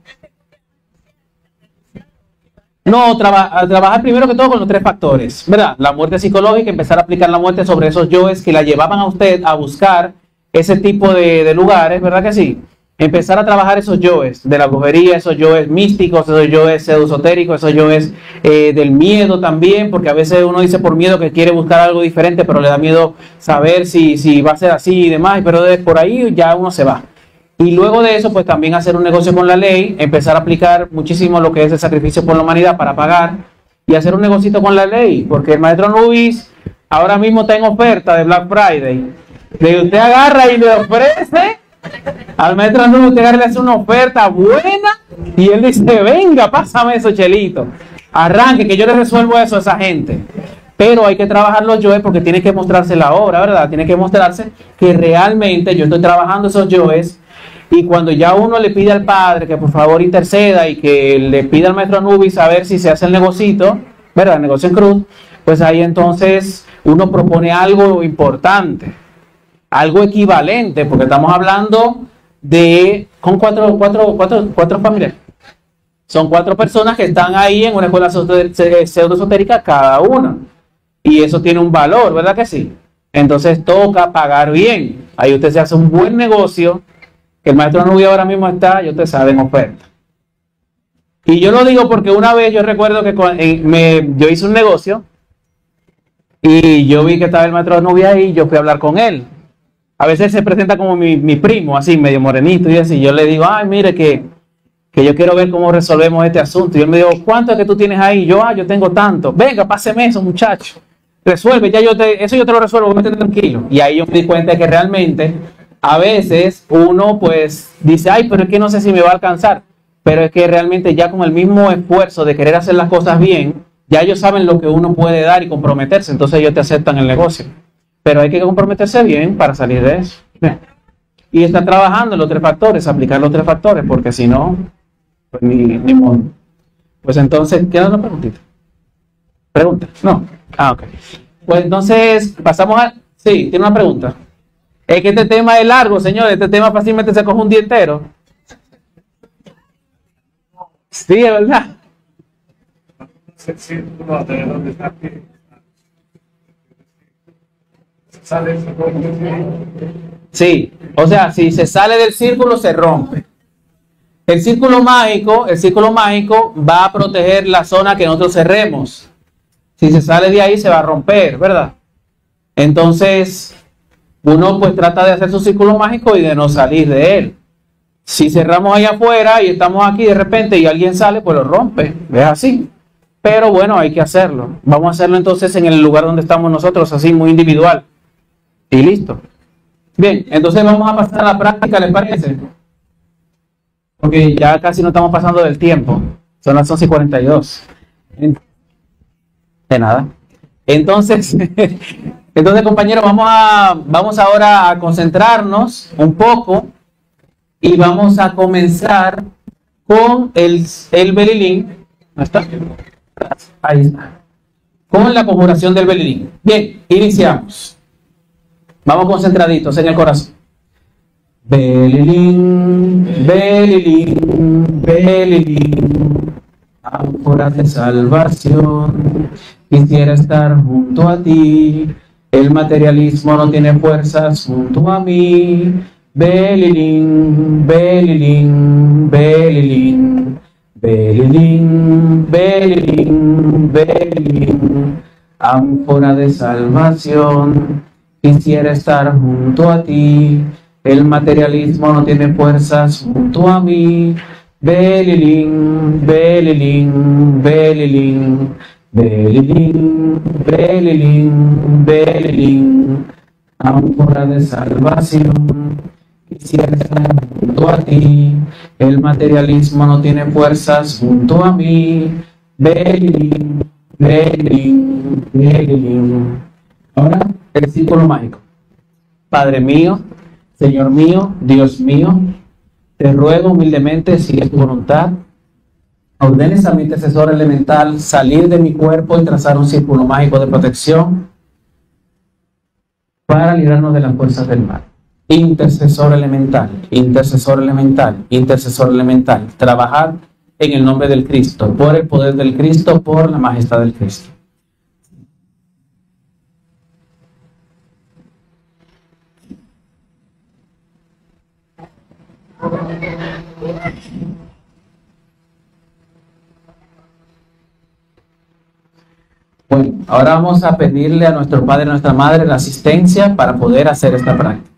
No, trabajar primero que todo con los 3 factores, ¿verdad? La muerte psicológica, empezar a aplicar la muerte sobre esos yoes que la llevaban a usted a buscar ese tipo de lugares, ¿verdad que sí? Empezar a trabajar esos yoes de la brujería, esos yoes místicos, esos yoes pseudoesotéricos, esos yoes del miedo también, porque a veces uno dice por miedo que quiere buscar algo diferente, pero le da miedo saber si va a ser así y demás, pero por ahí ya uno se va. Y luego de eso, pues también hacer un negocio con la ley, empezar a aplicar muchísimo lo que es el sacrificio por la humanidad para pagar y hacer un negocito con la ley, porque el maestro Nubis ahora mismo está en oferta de Black Friday. Que usted agarra y le ofrece al maestro Nubis, usted agarra y le hace una oferta buena y él dice, venga, pásame eso, chelito. Arranque, que yo le resuelvo eso a esa gente. Pero hay que trabajar los yoes porque tiene que mostrarse la obra, ¿verdad? Tiene que mostrarse que realmente yo estoy trabajando esos yoes. Y cuando ya uno le pide al padre que por favor interceda y que le pida al maestro Anubis a ver si se hace el negocito, ¿verdad? El negocio en cruz, pues ahí entonces uno propone algo importante, algo equivalente, porque estamos hablando de con cuatro familiares. Son 4 personas que están ahí en una escuela pseudoesotérica cada una. Y eso tiene un valor, ¿verdad que sí? Entonces toca pagar bien. Ahí usted se hace un buen negocio. Que el maestro Nubio ahora mismo está, ya usted sabe, en oferta. Y yo lo digo porque una vez yo recuerdo que yo hice un negocio y yo vi que estaba el maestro Nubio ahí y yo fui a hablar con él. A veces se presenta como mi primo, así medio morenito y así. Yo le digo, ay, mire que yo quiero ver cómo resolvemos este asunto. Y él me dijo, ¿cuánto es que tú tienes ahí? Yo tengo tanto. Venga, páseme eso, muchacho. Resuelve, eso yo te lo resuelvo, métete tranquilo. Y ahí yo me di cuenta de que realmente a veces uno pues dice, ay, pero es que no sé si me va a alcanzar. Pero es que realmente ya con el mismo esfuerzo de querer hacer las cosas bien, ya ellos saben lo que uno puede dar y comprometerse. Entonces ellos te aceptan el negocio. Pero hay que comprometerse bien para salir de eso. Bien. Y estar trabajando en los 3 factores, aplicar los 3 factores, porque si no, pues ni modo. Pues entonces, ¿queda una preguntita? ¿Pregunta? No. Ah, ok. Pues entonces, pasamos a... Sí, tiene una pregunta. Es que este tema es largo, señores. Este tema fácilmente se coge un día entero. Sí, es verdad. Sí, o sea, si se sale del círculo se rompe. El círculo mágico va a proteger la zona que nosotros cerremos. Si se sale de ahí se va a romper, ¿verdad? Entonces, uno pues trata de hacer su círculo mágico y de no salir de él. Si cerramos ahí afuera y estamos aquí de repente y alguien sale, pues lo rompe. Es así. Pero bueno, hay que hacerlo. Vamos a hacerlo entonces en el lugar donde estamos nosotros, así muy individual. Y listo. Bien, entonces vamos a pasar a la práctica, ¿les parece? Porque ya casi no estamos pasando del tiempo. Son las 11:42. De nada. Entonces, compañeros, vamos ahora a concentrarnos un poco y vamos a comenzar con el belilín. ¿No está? Ahí está. Con la conjuración del belilín. Bien, iniciamos. Vamos concentraditos en el corazón. Belilín, belilín, belilín, ánfora de salvación, quisiera estar junto a ti, el materialismo no tiene fuerzas junto a mí. Belilín, belilín, belilín, belilín, belilín, belilín, ánfora de salvación, quisiera estar junto a ti, el materialismo no tiene fuerzas junto a mí. Belilín, belilín, belilín, belilín, belilín, belilín, ánfora de salvación, quisiera estar junto a ti, el materialismo no tiene fuerzas junto a mí. Belilín, belilín, belilín. Ahora el círculo mágico. Padre mío, Señor mío, Dios mío, te ruego humildemente, si es tu voluntad, ordenes a mi intercesor elemental salir de mi cuerpo y trazar un círculo mágico de protección para librarnos de las fuerzas del mal. Intercesor elemental, intercesor elemental, intercesor elemental. Trabajar en el nombre del Cristo, por el poder del Cristo, por la majestad del Cristo. Bueno, ahora vamos a pedirle a nuestro Padre y a nuestra Madre la asistencia para poder hacer esta práctica.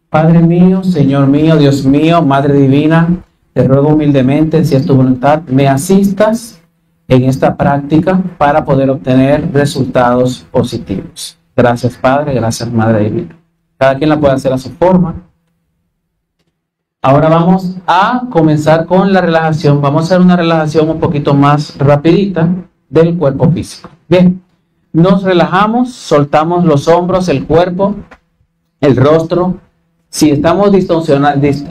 Padre mío, Señor mío, Dios mío, Madre Divina, te ruego humildemente, si es tu voluntad, me asistas en esta práctica para poder obtener resultados positivos. Gracias, Padre, gracias, Madre Divina. Cada quien la puede hacer a su forma. Ahora vamos a comenzar con la relajación. Vamos a hacer una relajación un poquito más rapidita del cuerpo físico. Bien, nos relajamos, soltamos los hombros, el cuerpo, el rostro. Si estamos distorsionados,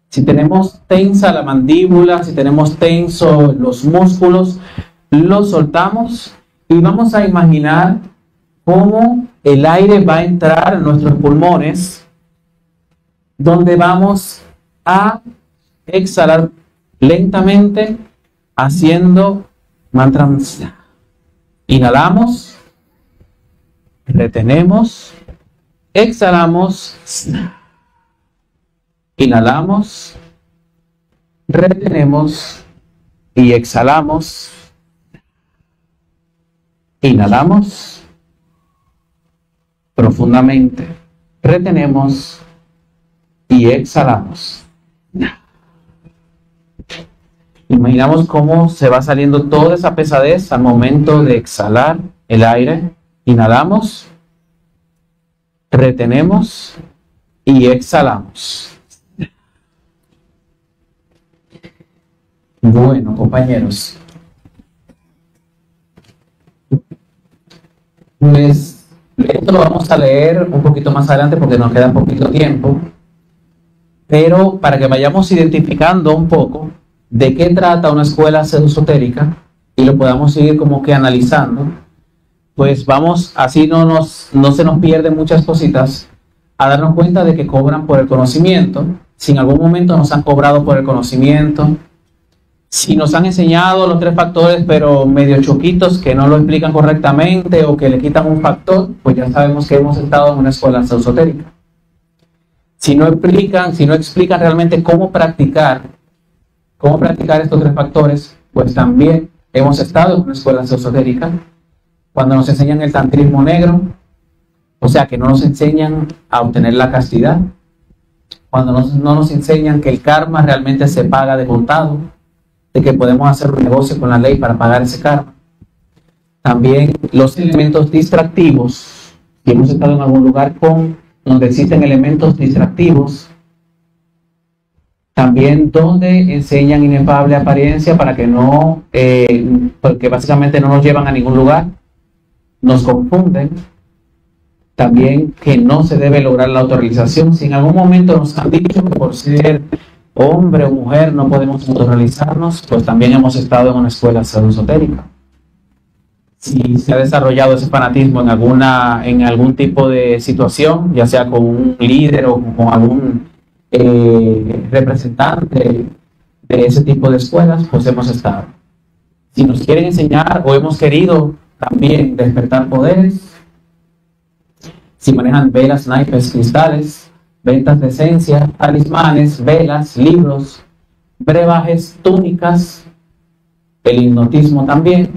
si tenemos tensa la mandíbula, si tenemos tenso los músculos, los soltamos y vamos a imaginar cómo el aire va a entrar en nuestros pulmones, donde vamos a exhalar lentamente haciendo mantras. Inhalamos, retenemos, exhalamos, inhalamos, retenemos y exhalamos. Inhalamos profundamente, retenemos y exhalamos. Imaginamos cómo se va saliendo toda esa pesadez al momento de exhalar el aire. Inhalamos, retenemos y exhalamos. Bueno, compañeros, pues esto lo vamos a leer un poquito más adelante porque nos queda poquito tiempo. Pero para que vayamos identificando un poco de qué trata una escuela pseudo-esotérica y lo podamos seguir como que analizando, pues vamos, así no se nos pierden muchas cositas, a darnos cuenta de que cobran por el conocimiento. Si en algún momento nos han cobrado por el conocimiento, si nos han enseñado los 3 factores pero medio choquitos que no lo explican correctamente o que le quitan un factor, pues ya sabemos que hemos estado en una escuela pseudo-esotérica. Si no explican realmente cómo practicar ¿Cómo practicar estos 3 factores? Pues también hemos estado en una escuela esotérica cuando nos enseñan el tantrismo negro, o sea que no nos enseñan a obtener la castidad, cuando no nos enseñan que el karma realmente se paga de contado, de que podemos hacer un negocio con la ley para pagar ese karma. También los elementos distractivos, si hemos estado en algún lugar donde existen elementos distractivos, también donde enseñan inefable apariencia para que no, porque básicamente no nos llevan a ningún lugar, nos confunden. También que no se debe lograr la autorrealización. Si en algún momento nos han dicho que por ser hombre o mujer no podemos autorrealizarnos, pues también hemos estado en una escuela pseudo-esotérica. Si se ha desarrollado ese fanatismo en algún tipo de situación, ya sea con un líder o con algún representante de ese tipo de escuelas, pues hemos estado. Si nos quieren enseñar o hemos querido también despertar poderes, si manejan velas, naipes, cristales, ventas de esencia, talismanes, velas, libros, brebajes, túnicas, el hipnotismo también,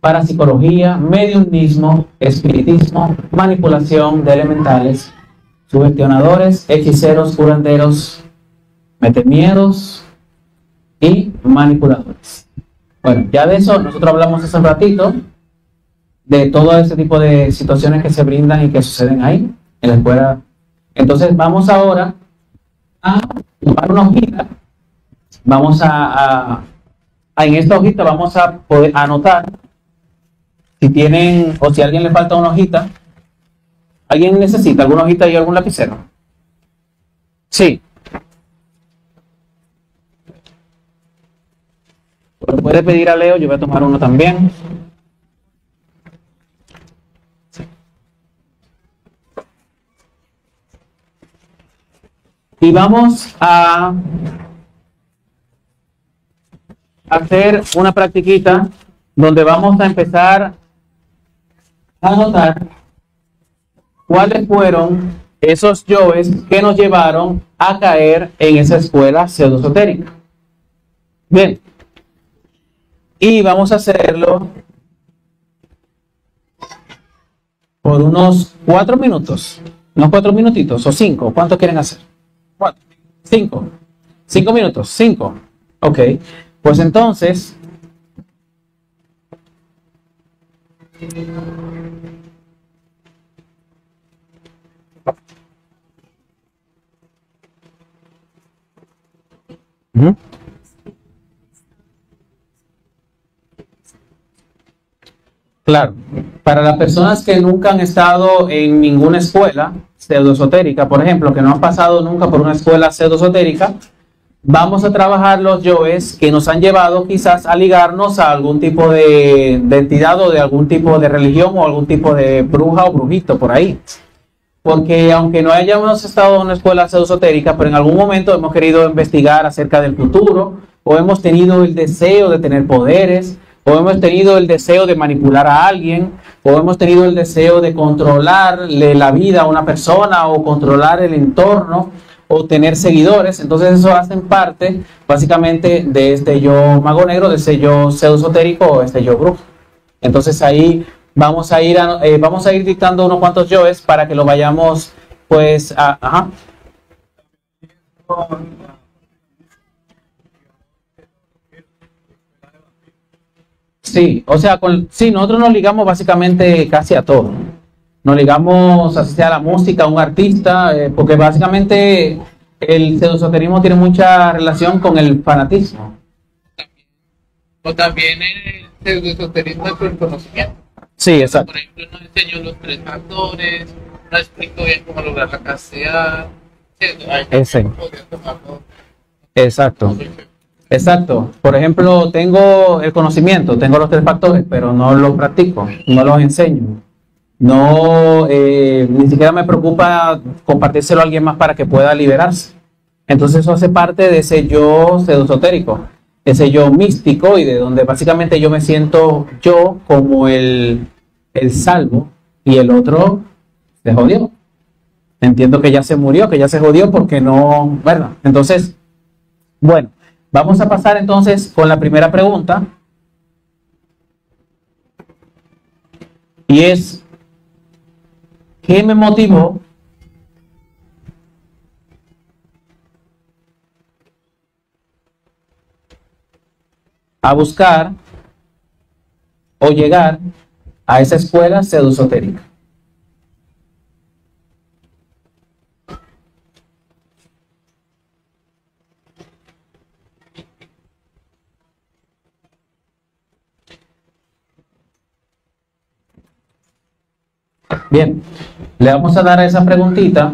parapsicología, mediumismo, espiritismo, manipulación de elementales, sugestionadores, hechiceros, curanderos, metemiedos y manipuladores. Bueno, ya de eso nosotros hablamos hace un ratito, de todo ese tipo de situaciones que se brindan y que suceden ahí en la escuela. Entonces vamos ahora a tomar una hojita. Vamos en esta hojita vamos a poder anotar si tienen o si a alguien le falta una hojita. ¿Alguien necesita alguna hojita y algún lapicero? Sí. Lo puede pedir a Leo, yo voy a tomar uno también. Y vamos a hacer una practiquita donde vamos a empezar a anotar cuáles fueron esos yoes que nos llevaron a caer en esa escuela pseudo-esotérica. Bien. Y vamos a hacerlo por unos 4 minutos. Unos 4 minutitos o 5. ¿Cuánto quieren hacer? 4, 5. 5 minutos. 5. Ok. Pues entonces... Claro, para las personas que nunca han estado en ninguna escuela pseudoesotérica, por ejemplo, que no han pasado nunca por una escuela pseudoesotérica, vamos a trabajar los yoes que nos han llevado quizás a ligarnos a algún tipo de entidad o de algún tipo de religión o algún tipo de bruja o brujito por ahí. Porque aunque no hayamos estado en una escuela pseudoesotérica, pero en algún momento hemos querido investigar acerca del futuro, o hemos tenido el deseo de tener poderes, o hemos tenido el deseo de manipular a alguien, o hemos tenido el deseo de controlarle la vida a una persona, o controlar el entorno, o tener seguidores. Entonces eso hacen parte básicamente de este yo mago negro, de este yo pseudoesotérico o este yo brujo. Entonces ahí vamos a ir dictando unos cuantos yoes para que lo vayamos pues ajá. Sí, o sea, sí, nosotros nos ligamos básicamente casi a todo. Nos ligamos, así sea la música, a un artista, porque básicamente el pseudoesoterismo tiene mucha relación con el fanatismo. O también el pseudoesoterismo es por el conocimiento. Sí, exacto. Por ejemplo, nos enseñó los 3 factores, nos explicó bien cómo lograr la castidad. Ese. Exacto. Exacto. Por ejemplo, tengo el conocimiento, tengo los 3 factores, pero no los practico, no los enseño. No, ni siquiera me preocupa compartírselo a alguien más para que pueda liberarse. Entonces eso hace parte de ese yo pseudoesotérico, ese yo místico, y de donde básicamente yo me siento yo como el salvo y el otro se jodió. Entiendo que ya se murió, que ya se jodió porque no, ¿verdad? Entonces, bueno. Vamos a pasar entonces con la primera pregunta. Y es, ¿qué me motivó a buscar o llegar a esa escuela pseudoesotérica? Bien, le vamos a dar a esa preguntita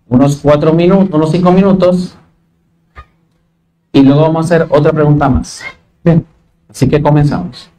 unos 4 minutos, unos 5 minutos, y luego vamos a hacer otra pregunta más. Bien, así que comenzamos.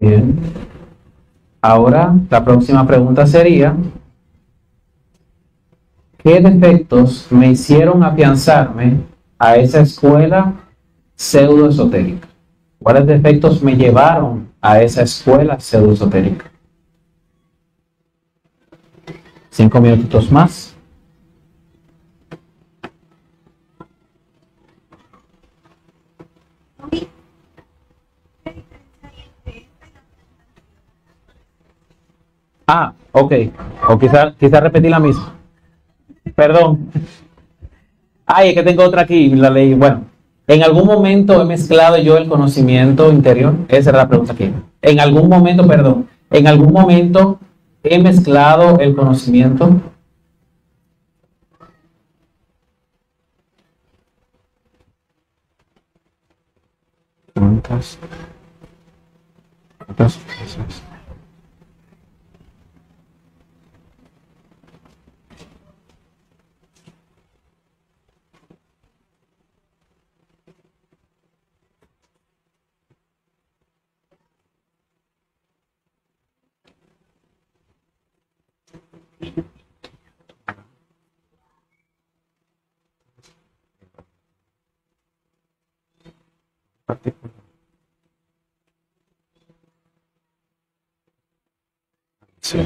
Bien. Ahora, la próxima pregunta sería, ¿qué defectos me hicieron afianzarme a esa escuela pseudoesotérica? ¿Cuáles defectos me llevaron a esa escuela pseudoesotérica? 5 minutitos más. Ah, ok. O quizá repetir la misma. Perdón. Ay, es que tengo otra aquí, la leí. Bueno, ¿en algún momento he mezclado yo el conocimiento interior? Esa era la pregunta aquí. En algún momento, perdón, ¿en algún momento he mezclado el conocimiento? ¿Cuántas cosas? Sí.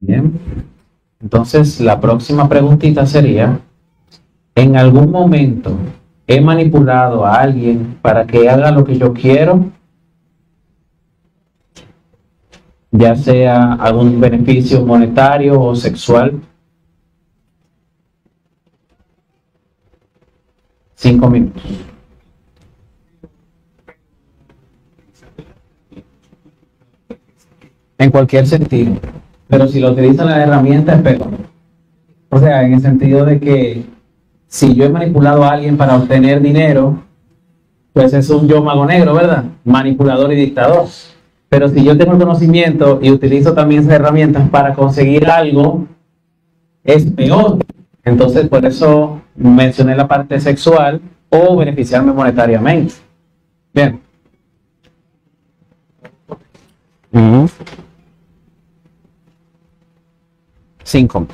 Bien. Entonces, la próxima preguntita sería, ¿en algún momento he manipulado a alguien para que haga lo que yo quiero? Ya sea algún beneficio monetario o sexual. 5 minutos. En cualquier sentido. Pero si lo utilizan las herramientas, es peor. O sea, en el sentido de que si yo he manipulado a alguien para obtener dinero, pues es un yo mago negro, ¿verdad? Manipulador y dictador. Pero si yo tengo el conocimiento y utilizo también esas herramientas para conseguir algo, es peor. Entonces, por eso mencioné la parte sexual o beneficiarme monetariamente. Bien. 5.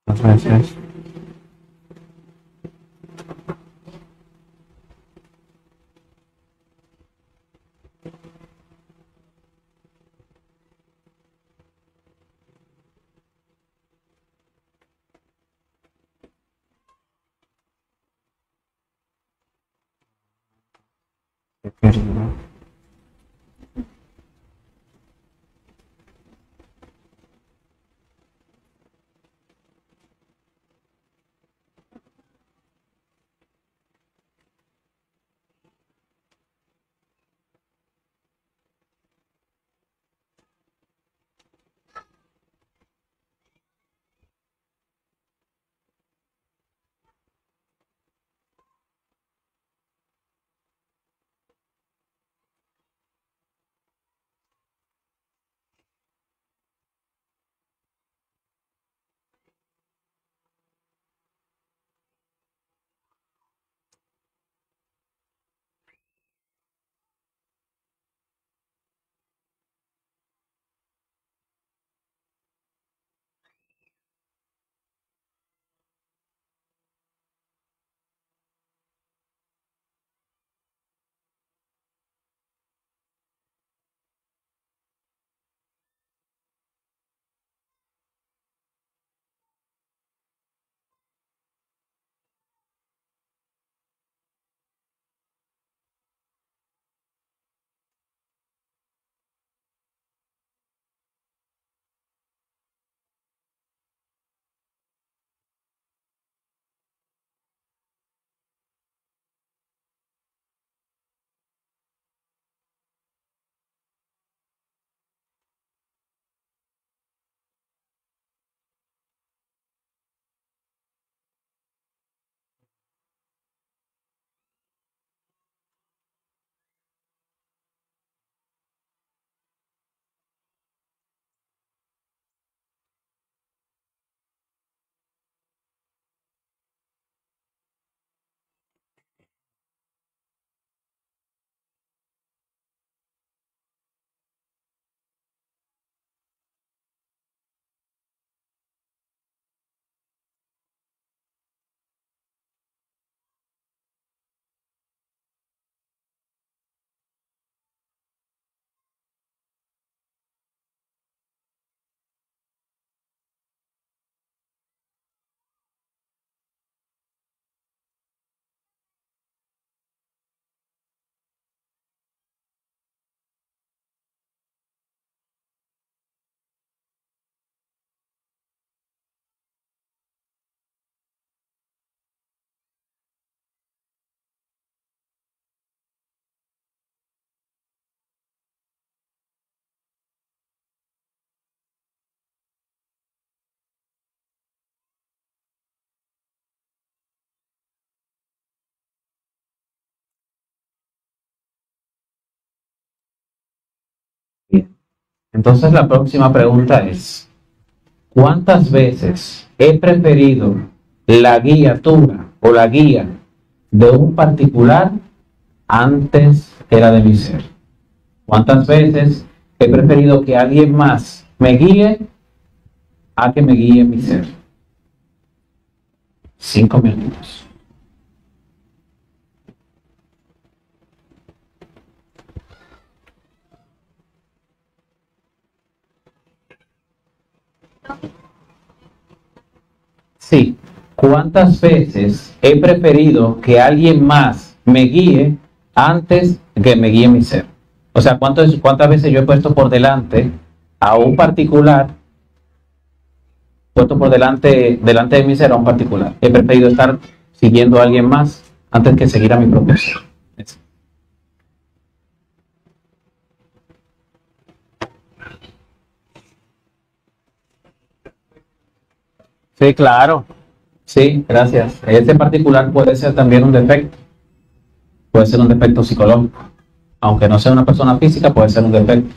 Gracias. Entonces la próxima pregunta es, ¿cuántas veces he preferido la guiatura o la guía de un particular antes que la de mi ser? ¿Cuántas veces he preferido que alguien más me guíe a que me guíe mi ser? 5 minutos. Sí. ¿Cuántas veces he preferido que alguien más me guíe antes que me guíe mi ser? O sea, ¿cuántas veces yo he puesto por delante a un particular, puesto por delante de mi ser a un particular? He preferido estar siguiendo a alguien más antes que seguir a mi propio ser. Eso. Sí, claro. Sí, gracias. Este particular puede ser también un defecto. Puede ser un defecto psicológico. Aunque no sea una persona física, puede ser un defecto.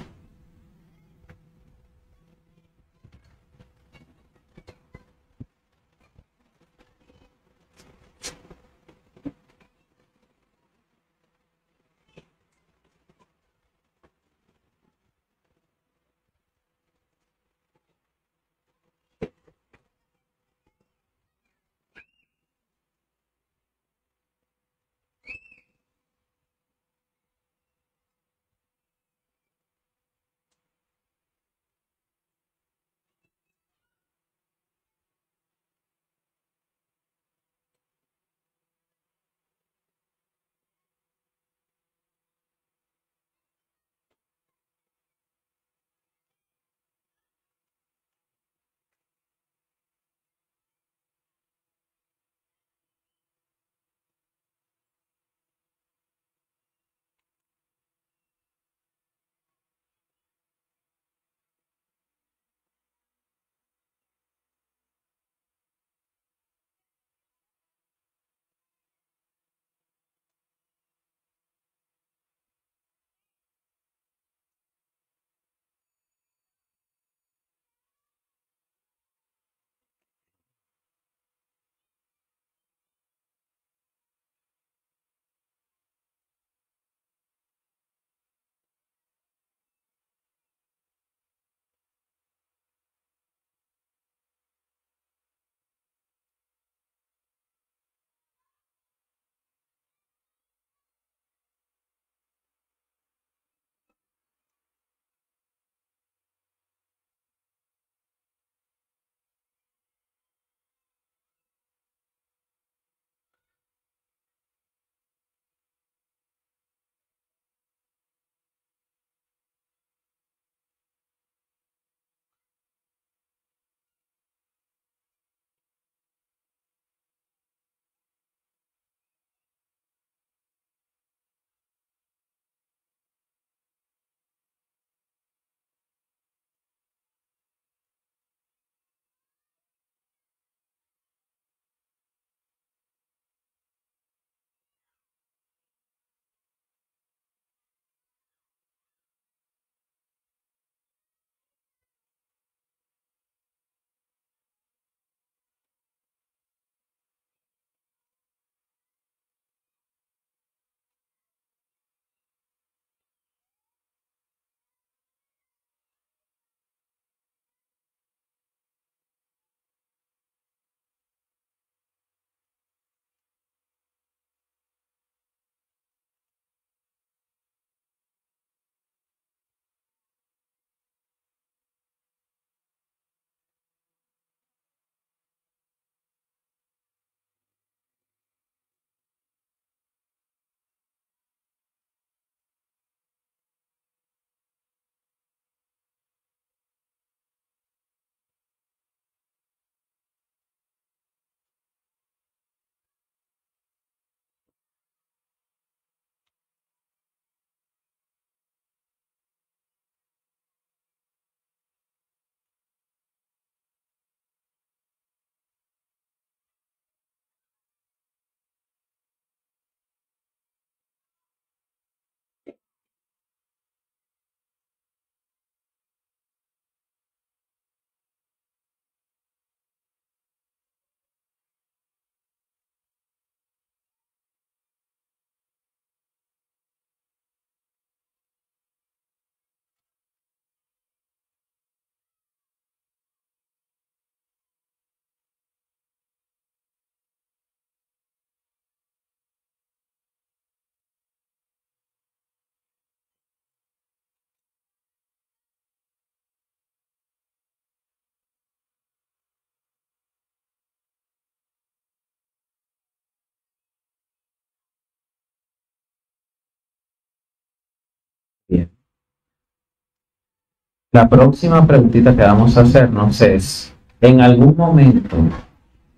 La próxima preguntita que vamos a hacernos es, ¿en algún momento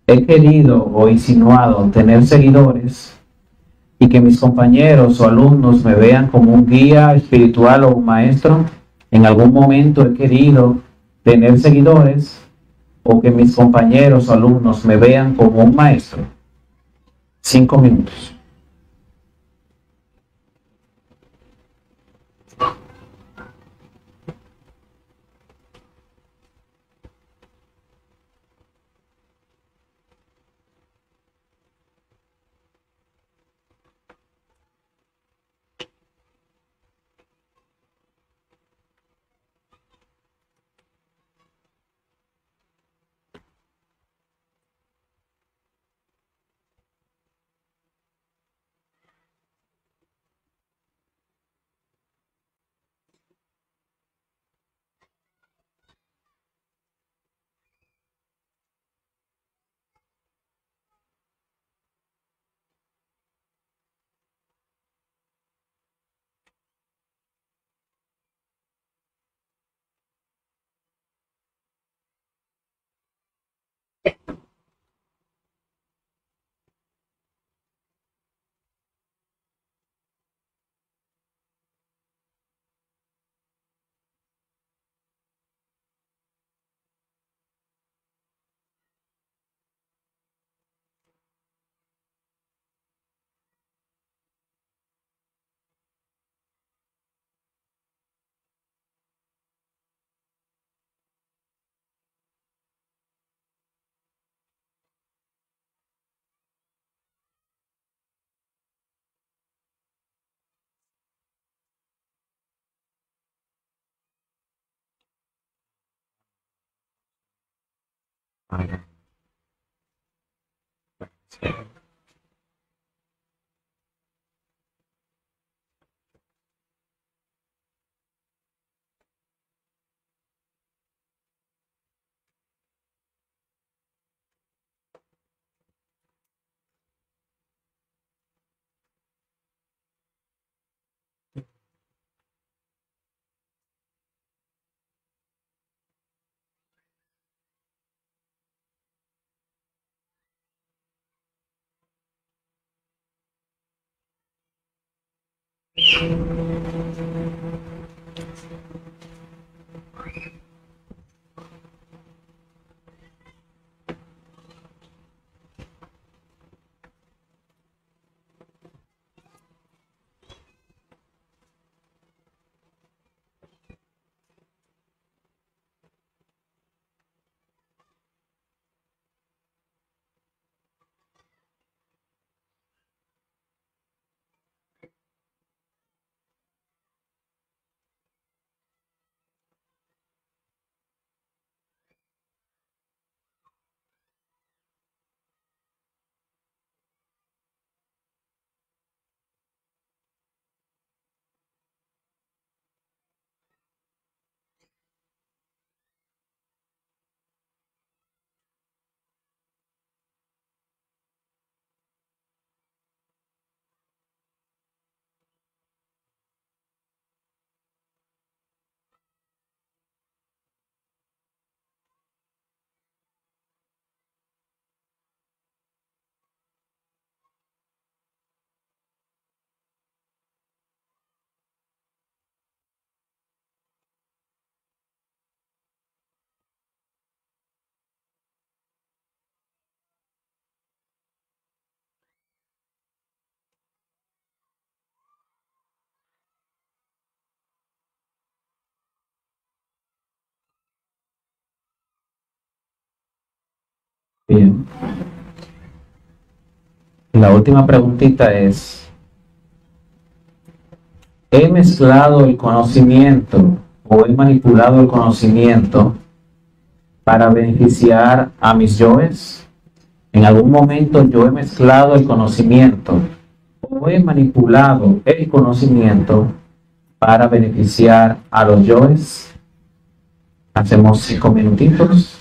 he querido o insinuado tener seguidores y que mis compañeros o alumnos me vean como un guía espiritual o un maestro? ¿En algún momento he querido tener seguidores o que mis compañeros o alumnos me vean como un maestro? 5 minutos. Bien. La última preguntita es, ¿he mezclado el conocimiento o he manipulado el conocimiento para beneficiar a mis yoes? En algún momento yo he mezclado el conocimiento o he manipulado el conocimiento para beneficiar a los yoes. Hacemos 5 minutitos.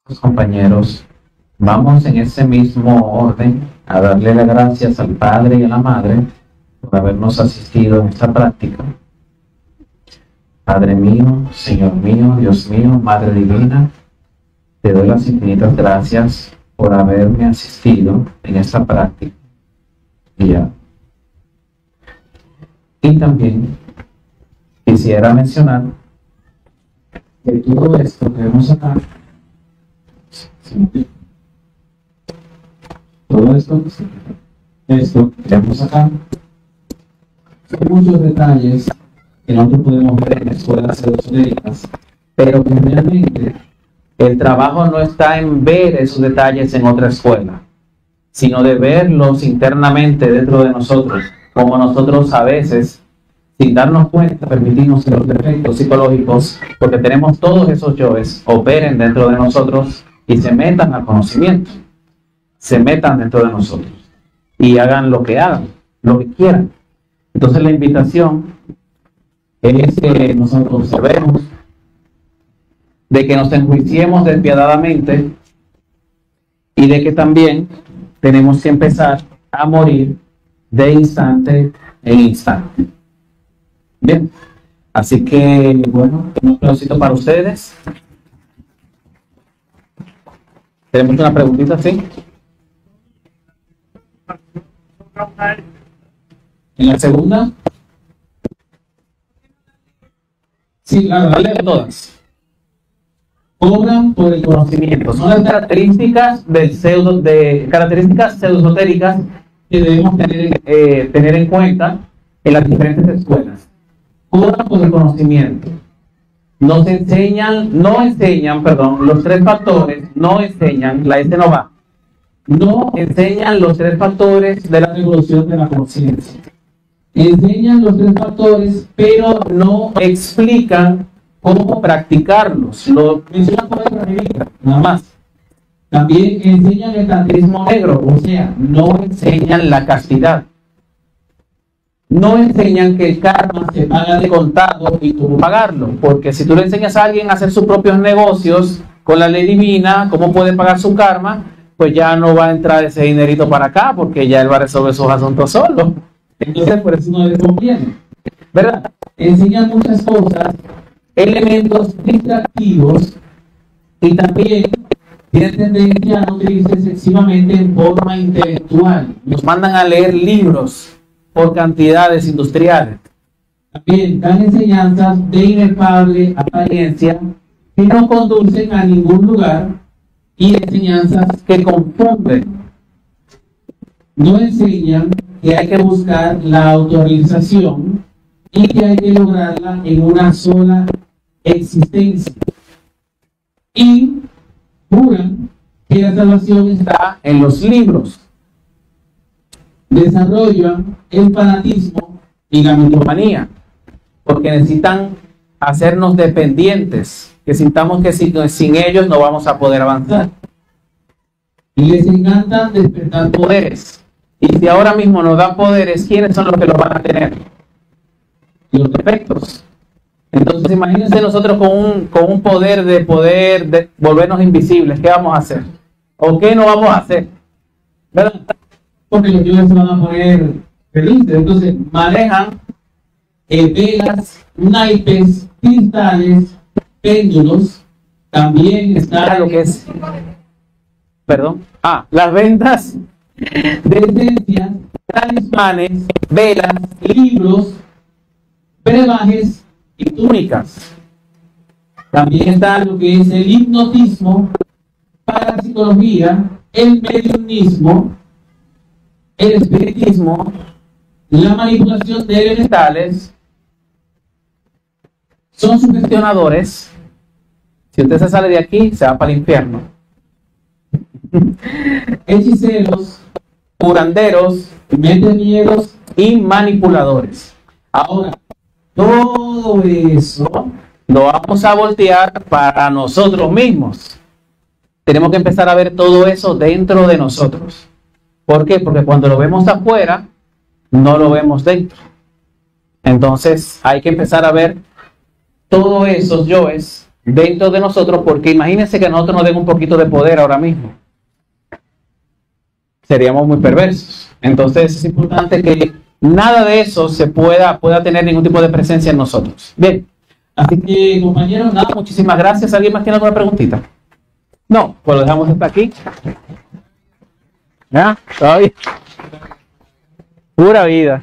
compañeros, vamos en ese mismo orden a darle las gracias al Padre y a la Madre por habernos asistido en esta práctica. Padre mío, Señor mío, Dios mío, Madre Divina, te doy las infinitas gracias por haberme asistido en esta práctica. Y también quisiera mencionar que todo esto que vemos acá, todo esto que vemos acá, son muchos detalles que nosotros podemos ver en escuelas esotéricas, pero que realmente el trabajo no está en ver esos detalles en otra escuela, sino de verlos internamente dentro de nosotros, como nosotros a veces, sin darnos cuenta, permitimos que los defectos psicológicos, porque tenemos todos esos yoes, operen dentro de nosotros y se metan al conocimiento, se metan dentro de nosotros y hagan, lo que quieran. Entonces la invitación es que nosotros observemos, de que nos enjuiciemos despiadadamente y de que también tenemos que empezar a morir de instante en instante. Bien, así que bueno, un aplausito para ustedes. ¿Tenemos una preguntita? ¿Sí? ¿En la segunda? Sí, claro, dale a todas. Cobran por el conocimiento. Son las características características pseudoesotéricas que debemos tener en cuenta en las diferentes escuelas. Cobran por el conocimiento. No enseñan los tres factores, la S no va. No enseñan los tres factores de la revolución de la conciencia. Enseñan los tres factores, pero no explican cómo practicarlos. Lo mencionan por arriba, nada más. También enseñan el tantrismo negro, o sea, no enseñan la castidad. No enseñan que el karma se paga de contado y cómo pagarlo, porque si tú le enseñas a alguien a hacer sus propios negocios con la ley divina, cómo puede pagar su karma, pues ya no va a entrar ese dinerito para acá, porque ya él va a resolver sus asuntos solo. Entonces, por eso no les conviene, ¿verdad? Enseñan muchas cosas, elementos distractivos, y también tienen tendencia a nutrirse excesivamente en forma intelectual. Nos mandan a leer libros por cantidades industriales. También dan enseñanzas de inefable apariencia que no conducen a ningún lugar y enseñanzas que confunden. No enseñan que hay que buscar la autorización y que hay que lograrla en una sola existencia. Y juran que la salvación está en los libros. Desarrollan el fanatismo y la mitomanía, porque necesitan hacernos dependientes, que sintamos que sin ellos no vamos a poder avanzar. Y les encanta despertar poderes. Y si ahora mismo nos dan poderes, ¿quiénes son los que los van a tener? Los defectos. Entonces imagínense nosotros con un poder de volvernos invisibles. ¿Qué vamos a hacer? ¿O qué no vamos a hacer? ¿Verdad? Porque los dioses se van a poner felices. Entonces manejan velas, naipes, cristales, péndulos. También está lo que es, las ventas de esencias, talismanes, velas, libros, brebajes y túnicas. También está lo que es el hipnotismo, parapsicología, el mediumismo, el espiritismo, la manipulación de elementales. Son sugestionadores. Si usted se sale de aquí, se va para el infierno. Hechiceros, curanderos, miedos y manipuladores. Ahora, todo eso lo vamos a voltear para nosotros mismos. Tenemos que empezar a ver todo eso dentro de nosotros. ¿Por qué? Porque cuando lo vemos afuera, no lo vemos dentro. Entonces hay que empezar a ver todos esos yoes dentro de nosotros, porque imagínense que nosotros nos den un poquito de poder ahora mismo. Seríamos muy perversos. Entonces es importante que nada de eso se pueda tener ningún tipo de presencia en nosotros. Bien, así que compañeros, nada, muchísimas gracias. ¿Alguien más tiene alguna preguntita? No, pues lo dejamos hasta aquí. ¿Ya? ¿Todavía? Pura vida.